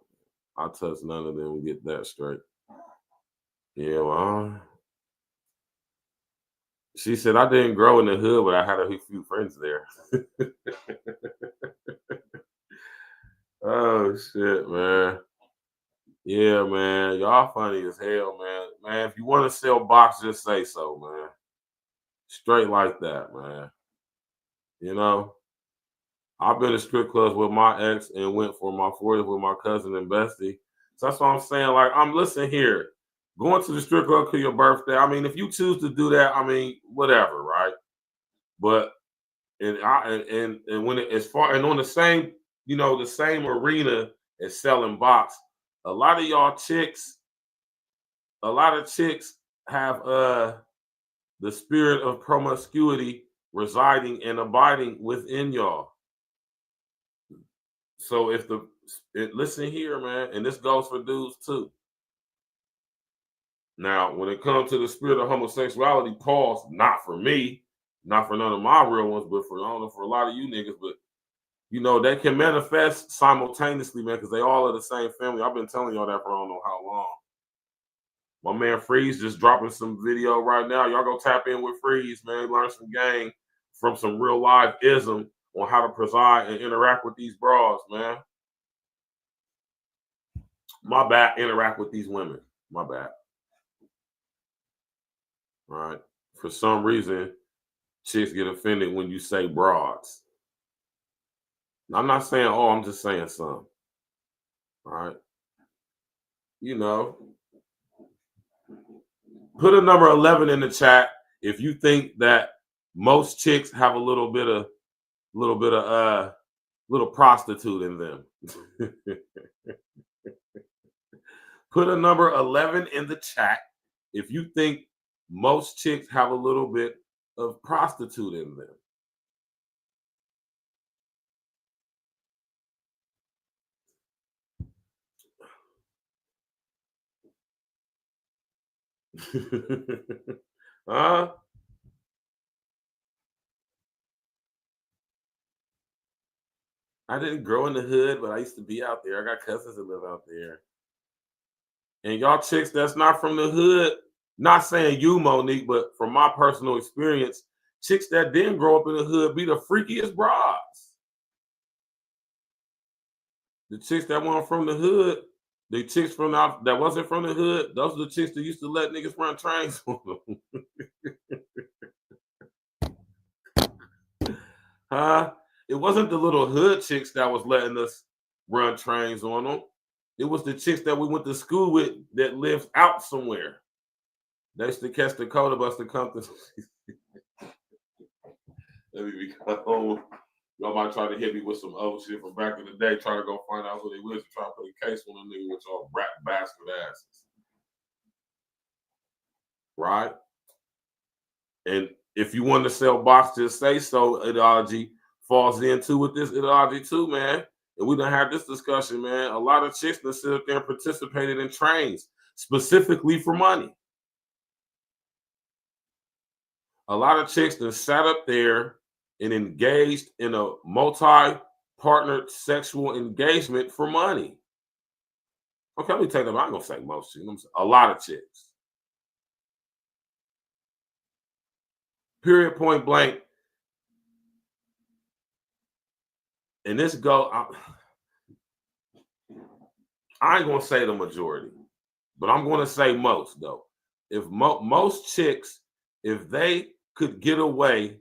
I touch none of them and get that straight. Yeah, well, she said I didn't grow in the hood, but I had a few friends there. Oh shit, man. Yeah, man. Y'all funny as hell, man. Man, if you want to sell box, just say so, man. Straight like that, man. You know, I've been to strip clubs with my ex and went for my 40th with my cousin and bestie. So that's what I'm saying. Like, I'm listening here. Going to the strip club for your birthday. I mean, if you choose to do that, I mean, whatever, right? But and when it as far and on the same, you know, the same arena as selling box, a lot of chicks have the spirit of promiscuity residing and abiding within y'all. So listen here, man, and this goes for dudes too. Now, when it comes to the spirit of homosexuality, pause, not for me, not for none of my real ones, but for, I don't know, for a lot of you niggas, but you know, they can manifest simultaneously, man, because they all are the same family. I've been telling y'all that for I don't know how long. My man Freeze just dropping some video right now. Y'all go tap in with Freeze, man. Learn some game from some real live ism on how to preside and interact with these bras, man. My bad, interact with these women. My bad. All right. For some reason, chicks get offended when you say broads. I'm not saying all, I'm just saying some. All right. You know, put a number 11 in the chat if you think that most chicks have a little prostitute in them. Put a number 11 in the chat if you think most chicks have a little bit of prostitute in them. Huh? I didn't grow in the hood, but I used to be out there. I got cousins that live out there. And y'all chicks that's not from the hood, not saying you, Monique, but from my personal experience, chicks that didn't grow up in the hood be the freakiest brides. The chicks that weren't from the hood, the chicks from out that wasn't from the hood, those are the chicks that used to let niggas run trains on them. Huh? It wasn't the little hood chicks that was letting us run trains on them. It was the chicks that we went to school with that lived out somewhere. They used to catch the coda bus to come to. Let me be home. Y'all might try to hit me with some old shit from back in the day, try to go find out who they was, try to put a case on them niggas with y'all rat bastard asses. Right? And if you want to sell boxes, say so, ideology falls into with this ideology too, man. And we done had this discussion, man. A lot of chicks that sit up there and participated in trains specifically for money. A lot of chicks that sat up there and engaged in a multi-partnered sexual engagement for money. Okay, let me take them. I'm gonna say most chicks. A lot of chicks. Period, point blank. And this I ain't gonna say the majority, but I'm gonna say most though. If most chicks, if they could get away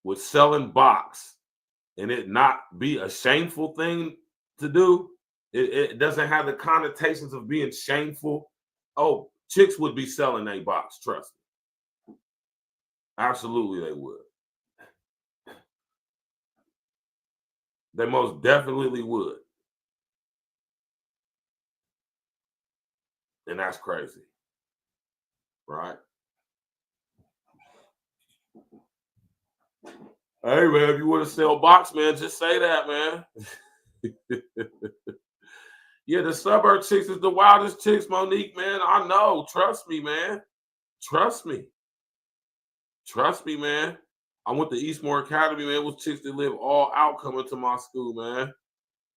with selling box and it not be a shameful thing to do, it doesn't have the connotations of being shameful. Oh, chicks would be selling a box, trust me. Absolutely they would. They most definitely would. And that's crazy. Right? Hey, man, if you want to sell box, man, just say that, man. Yeah, the suburb chicks is the wildest chicks, Monique, man. I know. Trust me, man. Trust me. Trust me, man. I went to Eastmore Academy, man. It was chicks that live all out coming to my school, man.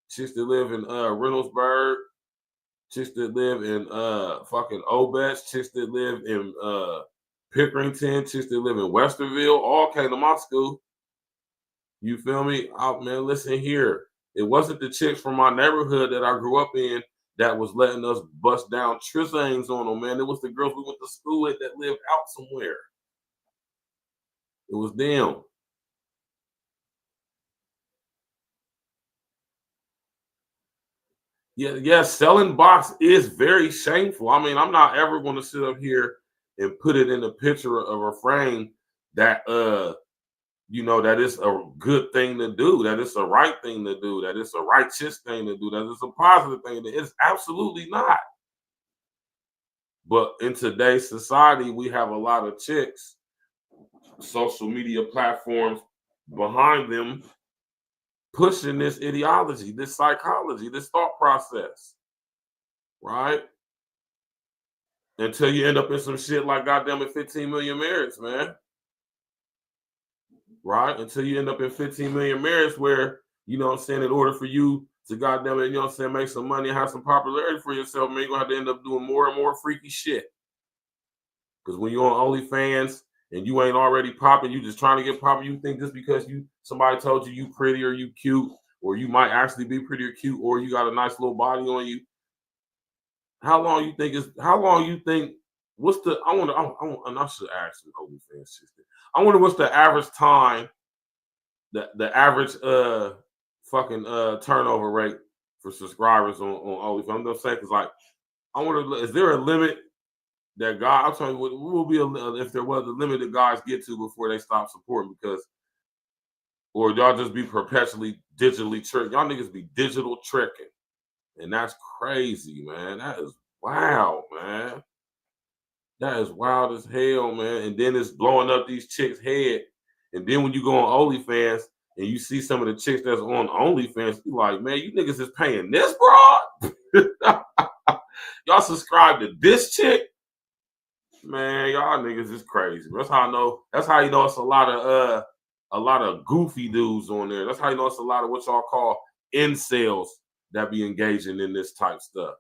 Chicks that live in Reynoldsburg. Chicks that live in fucking Obetz. Chicks that live in Pickerington. Chicks that live in Westerville. All came to my school. You feel me? Oh, man, listen here. It wasn't the chicks from my neighborhood that I grew up in that was letting us bust down trizangs on them, man. It was the girls we went to school with that lived out somewhere. It was them. Yeah, selling box is very shameful. I mean, I'm not ever going to sit up here and put it in a picture of a frame that that is a good thing to do, that it's a right thing to do, that it's a righteous thing to do, that it's a positive thing. It's absolutely not. But in today's society, we have a lot of chicks, social media platforms behind them, pushing this ideology, this psychology, this thought process, right? Until you end up in some shit like goddamn it 15 million merits, man. Right? Until you end up in 15 million merits where, you know what I'm saying, in order for you to goddamn it, you know what I'm saying, make some money and have some popularity for yourself, man, you're gonna have to end up doing more and more freaky shit. Because when you're on OnlyFans and you ain't already popping, you just trying to get popping, you think just because somebody told you pretty or you cute, or you might actually be pretty or cute, or you got a nice little body on you. How long you think what's the and I should ask some OnlyFans sister. I wonder what's the average time, the average turnover rate for subscribers on OnlyFans. I'm gonna say, because like, I wonder, is there a limit that I'll tell you what will be if there was a limit that guys get to before they stop supporting, or y'all just be perpetually digitally tricking. Y'all niggas be digital tricking. And that's crazy, man. That is Wow, man. That is wild as hell, man. And then it's blowing up these chicks' head. And then when you go on OnlyFans and you see some of the chicks that's on OnlyFans, you like, man, you niggas is paying this broad? Y'all subscribe to this chick? Man, y'all niggas is crazy. That's how I know. That's how you know it's a lot of goofy dudes on there. That's how you know it's a lot of what y'all call incels that be engaging in this type stuff.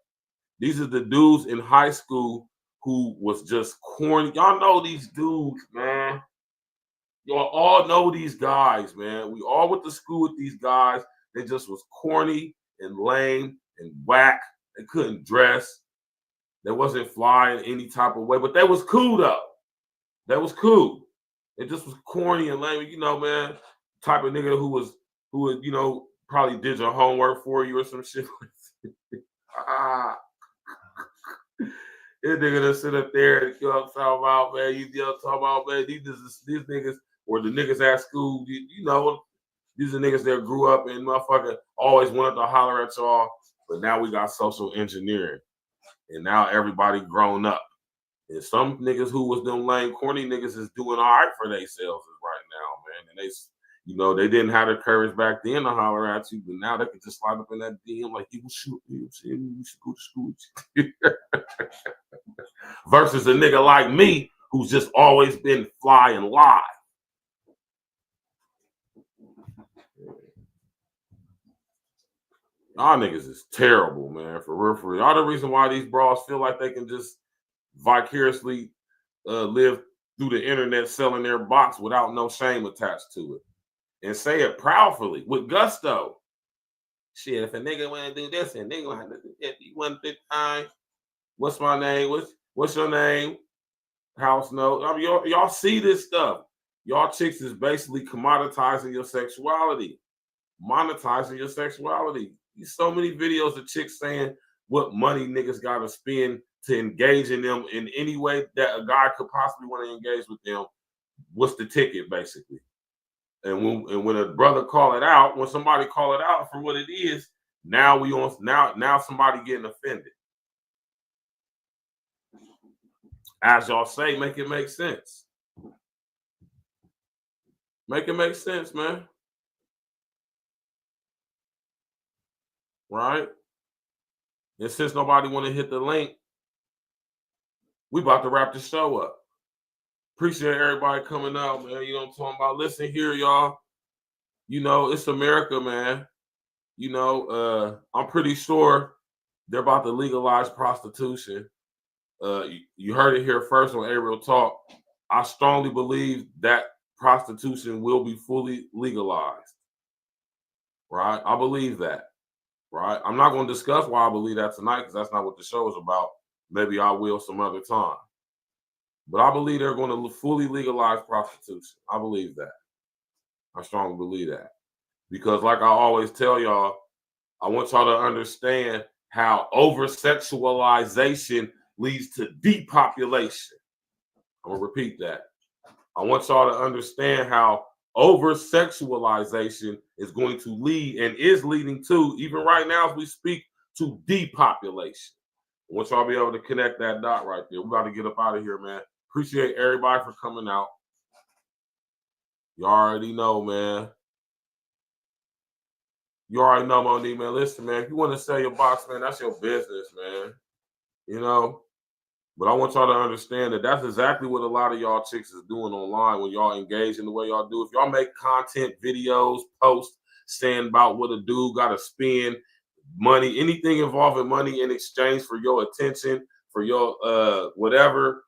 These are the dudes in high school who was just corny. Y'all know these dudes, man. Y'all all know these guys, man. We all went to school with these guys. They just was corny and lame and whack. They couldn't dress. They wasn't fly in any type of way, but they was cool though. That was cool. It just was corny and lame, you know, man. Type of nigga who was, you know, probably did your homework for you or some shit. This nigga that sit up there and talking about, man, you talking about, man, these niggas or the niggas at school, you know, these are niggas that grew up and motherfucker always wanted to holler at y'all, but now we got social engineering. And now everybody grown up. And some niggas who was them lame, corny niggas is doing all right for themselves right now, man. And they, you know, they didn't have the courage back then to holler at you, but now they can just slide up in that DM like, you shoot me, you should go to school. Versus a nigga like me who's just always been fly and live. Y'all niggas is terrible, man. For real, for real. Y'all the reason why these bras feel like they can just vicariously live through the internet selling their box without no shame attached to it. And say it proudly, with gusto. Shit, if a nigga want to do this and nigga want to do that, you want this time. What's my name? What's your name? House note. I mean, y'all see this stuff. Y'all chicks is basically commoditizing your sexuality, monetizing your sexuality. There's so many videos of chicks saying what money niggas gotta spend to engage in them in any way that a guy could possibly want to engage with them. What's the ticket, basically? And when a brother call it out, when somebody call it out for what it is, now now somebody getting offended. As y'all say, make it make sense. Make it make sense, man. Right? And since nobody want to hit the link, we about to wrap the show up. Appreciate everybody coming out, man. You know what I'm talking about? Listen here, y'all. You know, it's America, man. You know, I'm pretty sure they're about to legalize prostitution. You heard it here first on A-Real Talk. I strongly believe that prostitution will be fully legalized. Right? I believe that. Right? I'm not going to discuss why I believe that tonight because that's not what the show is about. Maybe I will some other time. But I believe they're going to fully legalize prostitution. I believe that. I strongly believe that. Because like I always tell y'all, I want y'all to understand how over-sexualization leads to depopulation. I'm going to repeat that. I want y'all to understand how over-sexualization is going to lead and is leading to, even right now as we speak, to depopulation. I want y'all to be able to connect that dot right there. We're about to get up out of here, man. Appreciate everybody for coming out. You already know, man. You already know, Monique, man. Listen, man, if you want to sell your box, man, that's your business, man. You know? But I want y'all to understand that that's exactly what a lot of y'all chicks is doing online when y'all engage in the way y'all do. If y'all make content, videos, posts, saying about what a dude got to spend, money, anything involving money in exchange for your attention, for your whatever,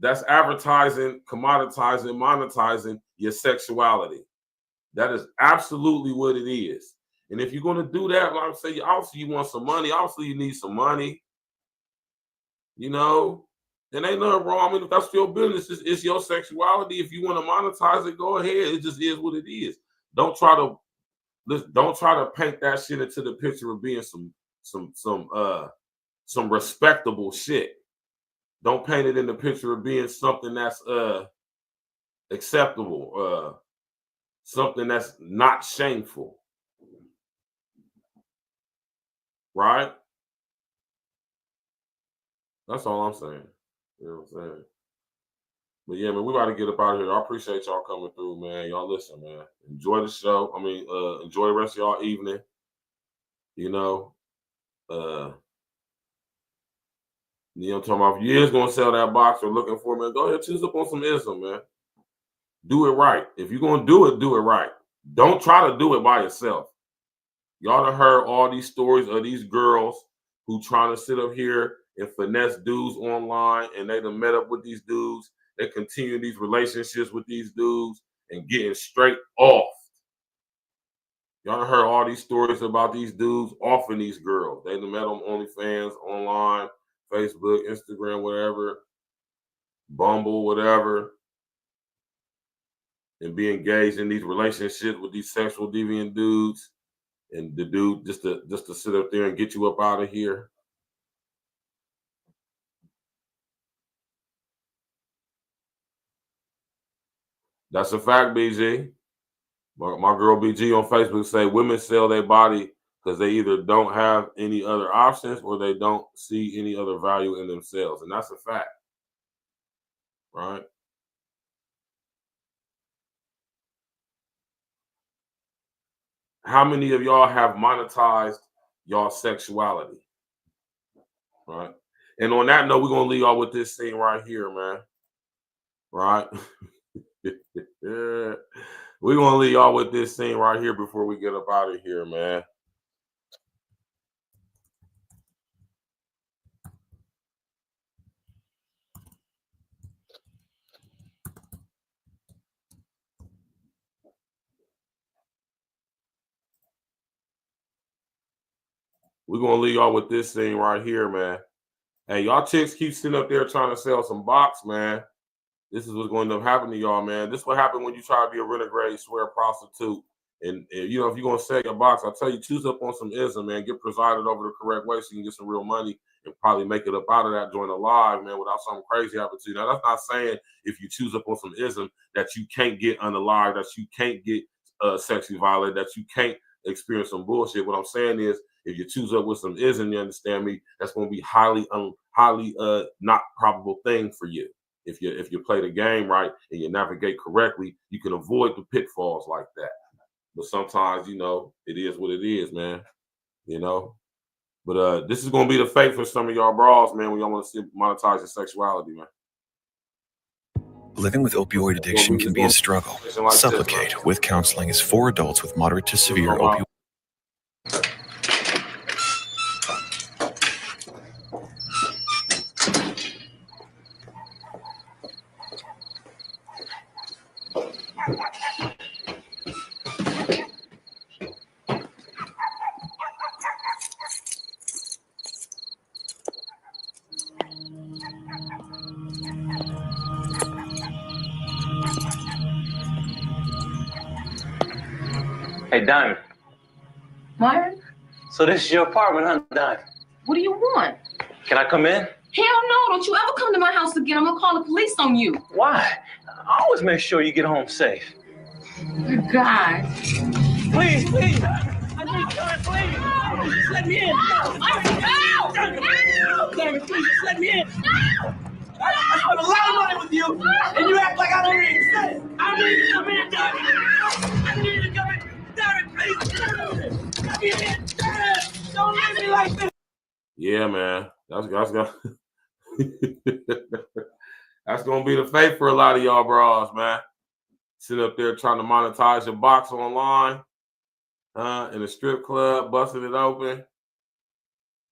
that's advertising, commoditizing, monetizing your sexuality. That is absolutely what it is. And if you're going to do that, like I say, obviously you want some money. Obviously you need some money. You know, and ain't nothing wrong. I mean, if that's your business, it's your sexuality. If you want to monetize it, go ahead. It just is what it is. Don't try to paint that shit into the picture of being some respectable shit. Don't paint it in the picture of being something that's acceptable, something that's not shameful. Right? That's all I'm saying. You know what I'm saying? But yeah, man, we got to get up out of here. I appreciate y'all coming through, man. Y'all listen, man. Enjoy the show. I mean, enjoy the rest of y'all evening. You know, I'm talking about if you is gonna sell that box or looking for, man, go ahead, choose up on some ism, man. Do it right. If you're gonna do it right. Don't try to do it by yourself. Y'all done heard all these stories of these girls who trying to sit up here and finesse dudes online, and they done met up with these dudes. They continue these relationships with these dudes and getting straight off. Y'all done heard all these stories about these dudes offing these girls. They done met them OnlyFans, online, Facebook, Instagram, whatever, Bumble, whatever, and be engaged in these relationships with these sexual deviant dudes. And the dude just to sit up there and get you up out of here. That's a fact, BG. My girl BG on Facebook say women sell their body because they either don't have any other options or they don't see any other value in themselves. And that's a fact. Right? How many of y'all have monetized y'all sexuality? Right? And on that note, we're going to leave y'all with this scene right here, man. Right? Yeah. We're going to leave y'all with this scene right here before we get up out of here, man. We're going to leave y'all with this scene right here, man. Hey, y'all chicks keep sitting up there trying to sell some box, man. This is what's going to happen to y'all, man. This is what happened when you try to be a renegade, swear prostitute. And you know, if you're going to sell your box, I'll tell you, choose up on some ism, man. Get presided over the correct way so you can get some real money and probably make it up out of that joint alive, man, without something crazy happening to you. Now, that's not saying if you choose up on some ism that you can't get unalive, that you can't get sexually violated, that you can't experience some bullshit. What I'm saying is, if you choose up with some ism, you understand me, that's going to be highly not probable thing for you. If you play the game right and you navigate correctly, you can avoid the pitfalls like that. But sometimes, you know, it is what it is, man. You know. But this is gonna be the fate for some of y'all bras, man, when y'all want to see monetize your sexuality, man. Living with opioid addiction can be a struggle. Supplicate with Counseling is for adults with moderate to severe opioid. Hey, Diamond. Myron? So this is your apartment, huh, Diamond? What do you want? Can I come in? Hell no, don't you ever come to my house again. I'm gonna call the police on you. Why? I always make sure you get home safe. Good God. Please, please. I need time, please. Just let me in. No! Diamond, please, just let me in. No! I spent a lot of money with you, and you act like I don't understand. I need to come in, Diamond. I need to come in. Diamond, please. Come in. Don't leave me like this. Yeah, man. That's that's gonna be the fate for a lot of y'all bras, man. Sit up there trying to monetize your box online, in a strip club, busting it open.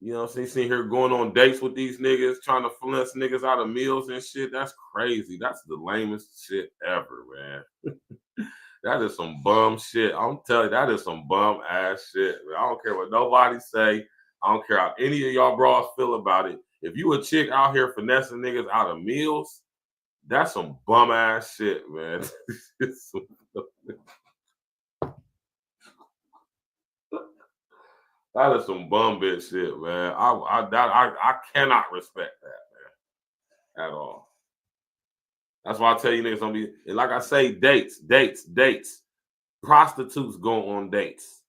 You know, sitting here going on dates with these niggas, trying to finesse niggas out of meals and shit. That's crazy. That's the lamest shit ever, man. That is some bum shit. I'm telling you, that is some bum ass shit, man. I don't care what nobody say. I don't care how any of y'all bras feel about it. If you a chick out here finessing niggas out of meals, that's some bum ass shit, man. That is some bum bitch shit, man. I cannot respect that, man, at all. That's why I tell you niggas don't be, and like I say, dates. Prostitutes go on dates.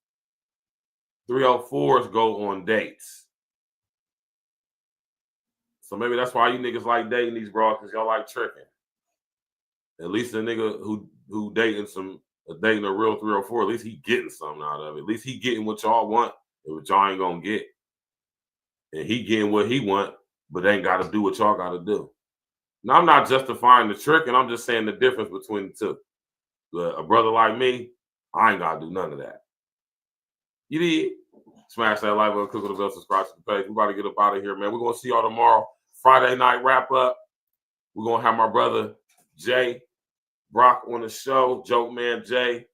304s go on dates. So maybe that's why you niggas like dating these bras, because y'all like tricking. At least a nigga who dating a real 304, at least he getting something out of it. At least he getting what y'all want and what y'all ain't gonna get. And he getting what he want, but ain't got to do what y'all got to do. Now, I'm not justifying the trick, and I'm just saying the difference between the two. A brother like me, I ain't got to do none of that. You did. Smash that like button, click on the bell, subscribe to the page. We're about to get up out of here, man. We're going to see y'all tomorrow. Friday night wrap up. We're going to have my brother Jay Brock on the show, Joke Man Jay.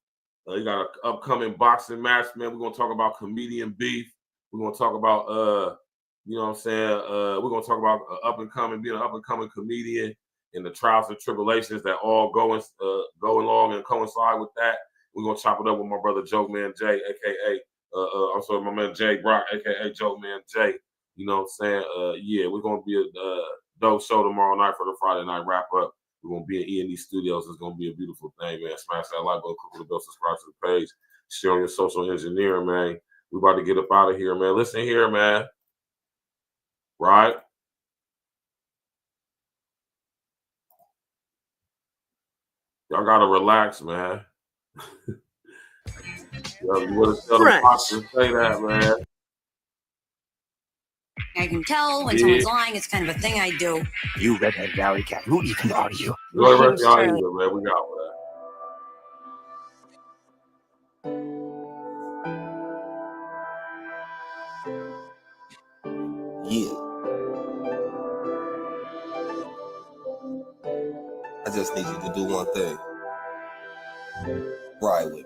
He got an upcoming boxing match, man. We're going to talk about comedian beef. We're going to talk about, you know what I'm saying? We're going to talk about being an up-and-coming comedian and the trials and tribulations that all go along and coincide with that. We're going to chop it up with my brother Joke Man Jay, a.k.a. I'm sorry, my man Jay Brock, a.k.a. Joke Man Jay. You know what I'm saying? Yeah, we're going to be a dope show tomorrow night for the Friday night wrap-up. We're going to be at E&E Studios. It's going to be a beautiful thing, man. Smash that like button, click on the bell, subscribe to the page. Share on your social engineering, man. We're about to get up out of here, man. Listen here, man. Right? Y'all got to relax, man. Yo, you would have tell the box to say that, man. I can tell when someone's lying. It's kind of a thing I do. You redhead valley cat. Who even are you? Go to the rest of y'all either, man. We got one. Yeah. I just need you to do one thing. Ride with me.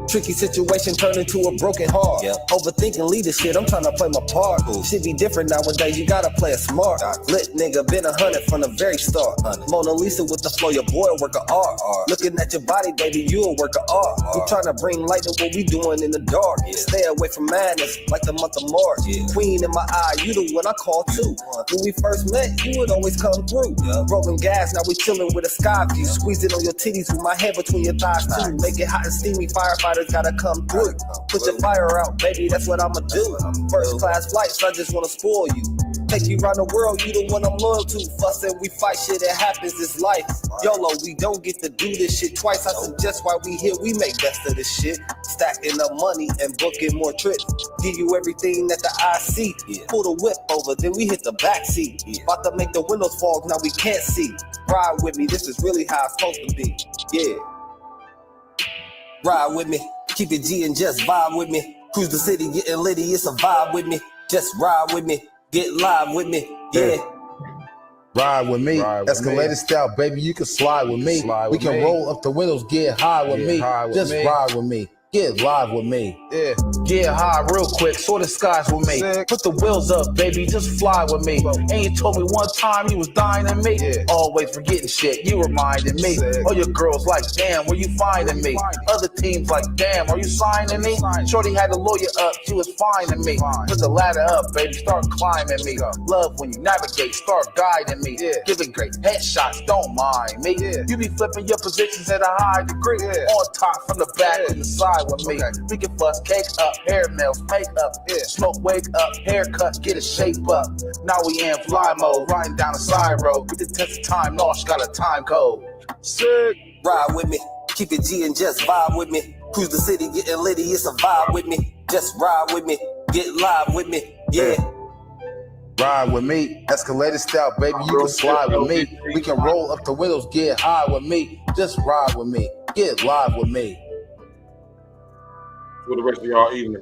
Tricky situation turned into a broken heart. Yep. Overthinking leadership, I'm trying to play my part. Ooh. Should be different nowadays, you gotta play it smart. Lit nigga, been 100 from the very start. Mona Lisa with the flow, your boy a work of art. Looking at your body, baby, you a work of art. We trying to bring light to what we doing in the dark. Stay away from madness, like the month of March. Queen in my eye, you the one I call too. When we first met, you would always come through. Rolling gas, now we chilling with a sky view. Squeezing on your titties with my head between your thighs too. Make it hot and steamy, firefighters gotta come through. Put your fire out, baby, that's what I'ma do. First class flights, I just wanna spoil you. Take you around the world, you the one I'm loyal to. Fuss and we fight, shit, it happens, it's life. YOLO, we don't get to do this shit twice. I suggest while we here, we make best of this shit. Stacking up money and booking more trips. Give you everything that the eye see. Pull the whip over, then we hit the back seat. About to make the windows fog, now we can't see. Ride with me, this is really how it's supposed to be. Yeah. Ride with me, keep it G and just vibe with me. Cruise the city, getting litty, it's a vibe with me. Just ride with me, get live with me, yeah. Ride with me, escalated style, baby, you can slide with me. We can roll up the windows, get high with me. Just ride with me, get live with me. Yeah, get high real quick, soar the skies with me. Put the wheels up, baby, just fly with me. And you told me one time you was dying to me. Always forgetting shit, you reminding me. All your girls like, damn, where you finding me? Other teams like, damn, are you signing me? Shorty had the lawyer up, she was finding me. Put the ladder up, baby, start climbing me. Love when you navigate, start guiding me. Giving great headshots, don't mind me. You be flipping your positions at a high degree. On top, from the back, and the side with me. We can fuss cake up, hair nails, makeup, smoke, wake up, haircut, get a shape up. Now we in fly mode, riding down the side road. With the test of time, Nosh got a time code. Sick. Ride with me, keep it G and just vibe with me. Cruise the city, getting litty, it's a vibe with me. Just ride with me, get live with me, yeah. Ride with me, escalated style, baby, you can slide with me. We can roll up the windows, get high with me. Just ride with me, get live with me. For the rest of y'all evening.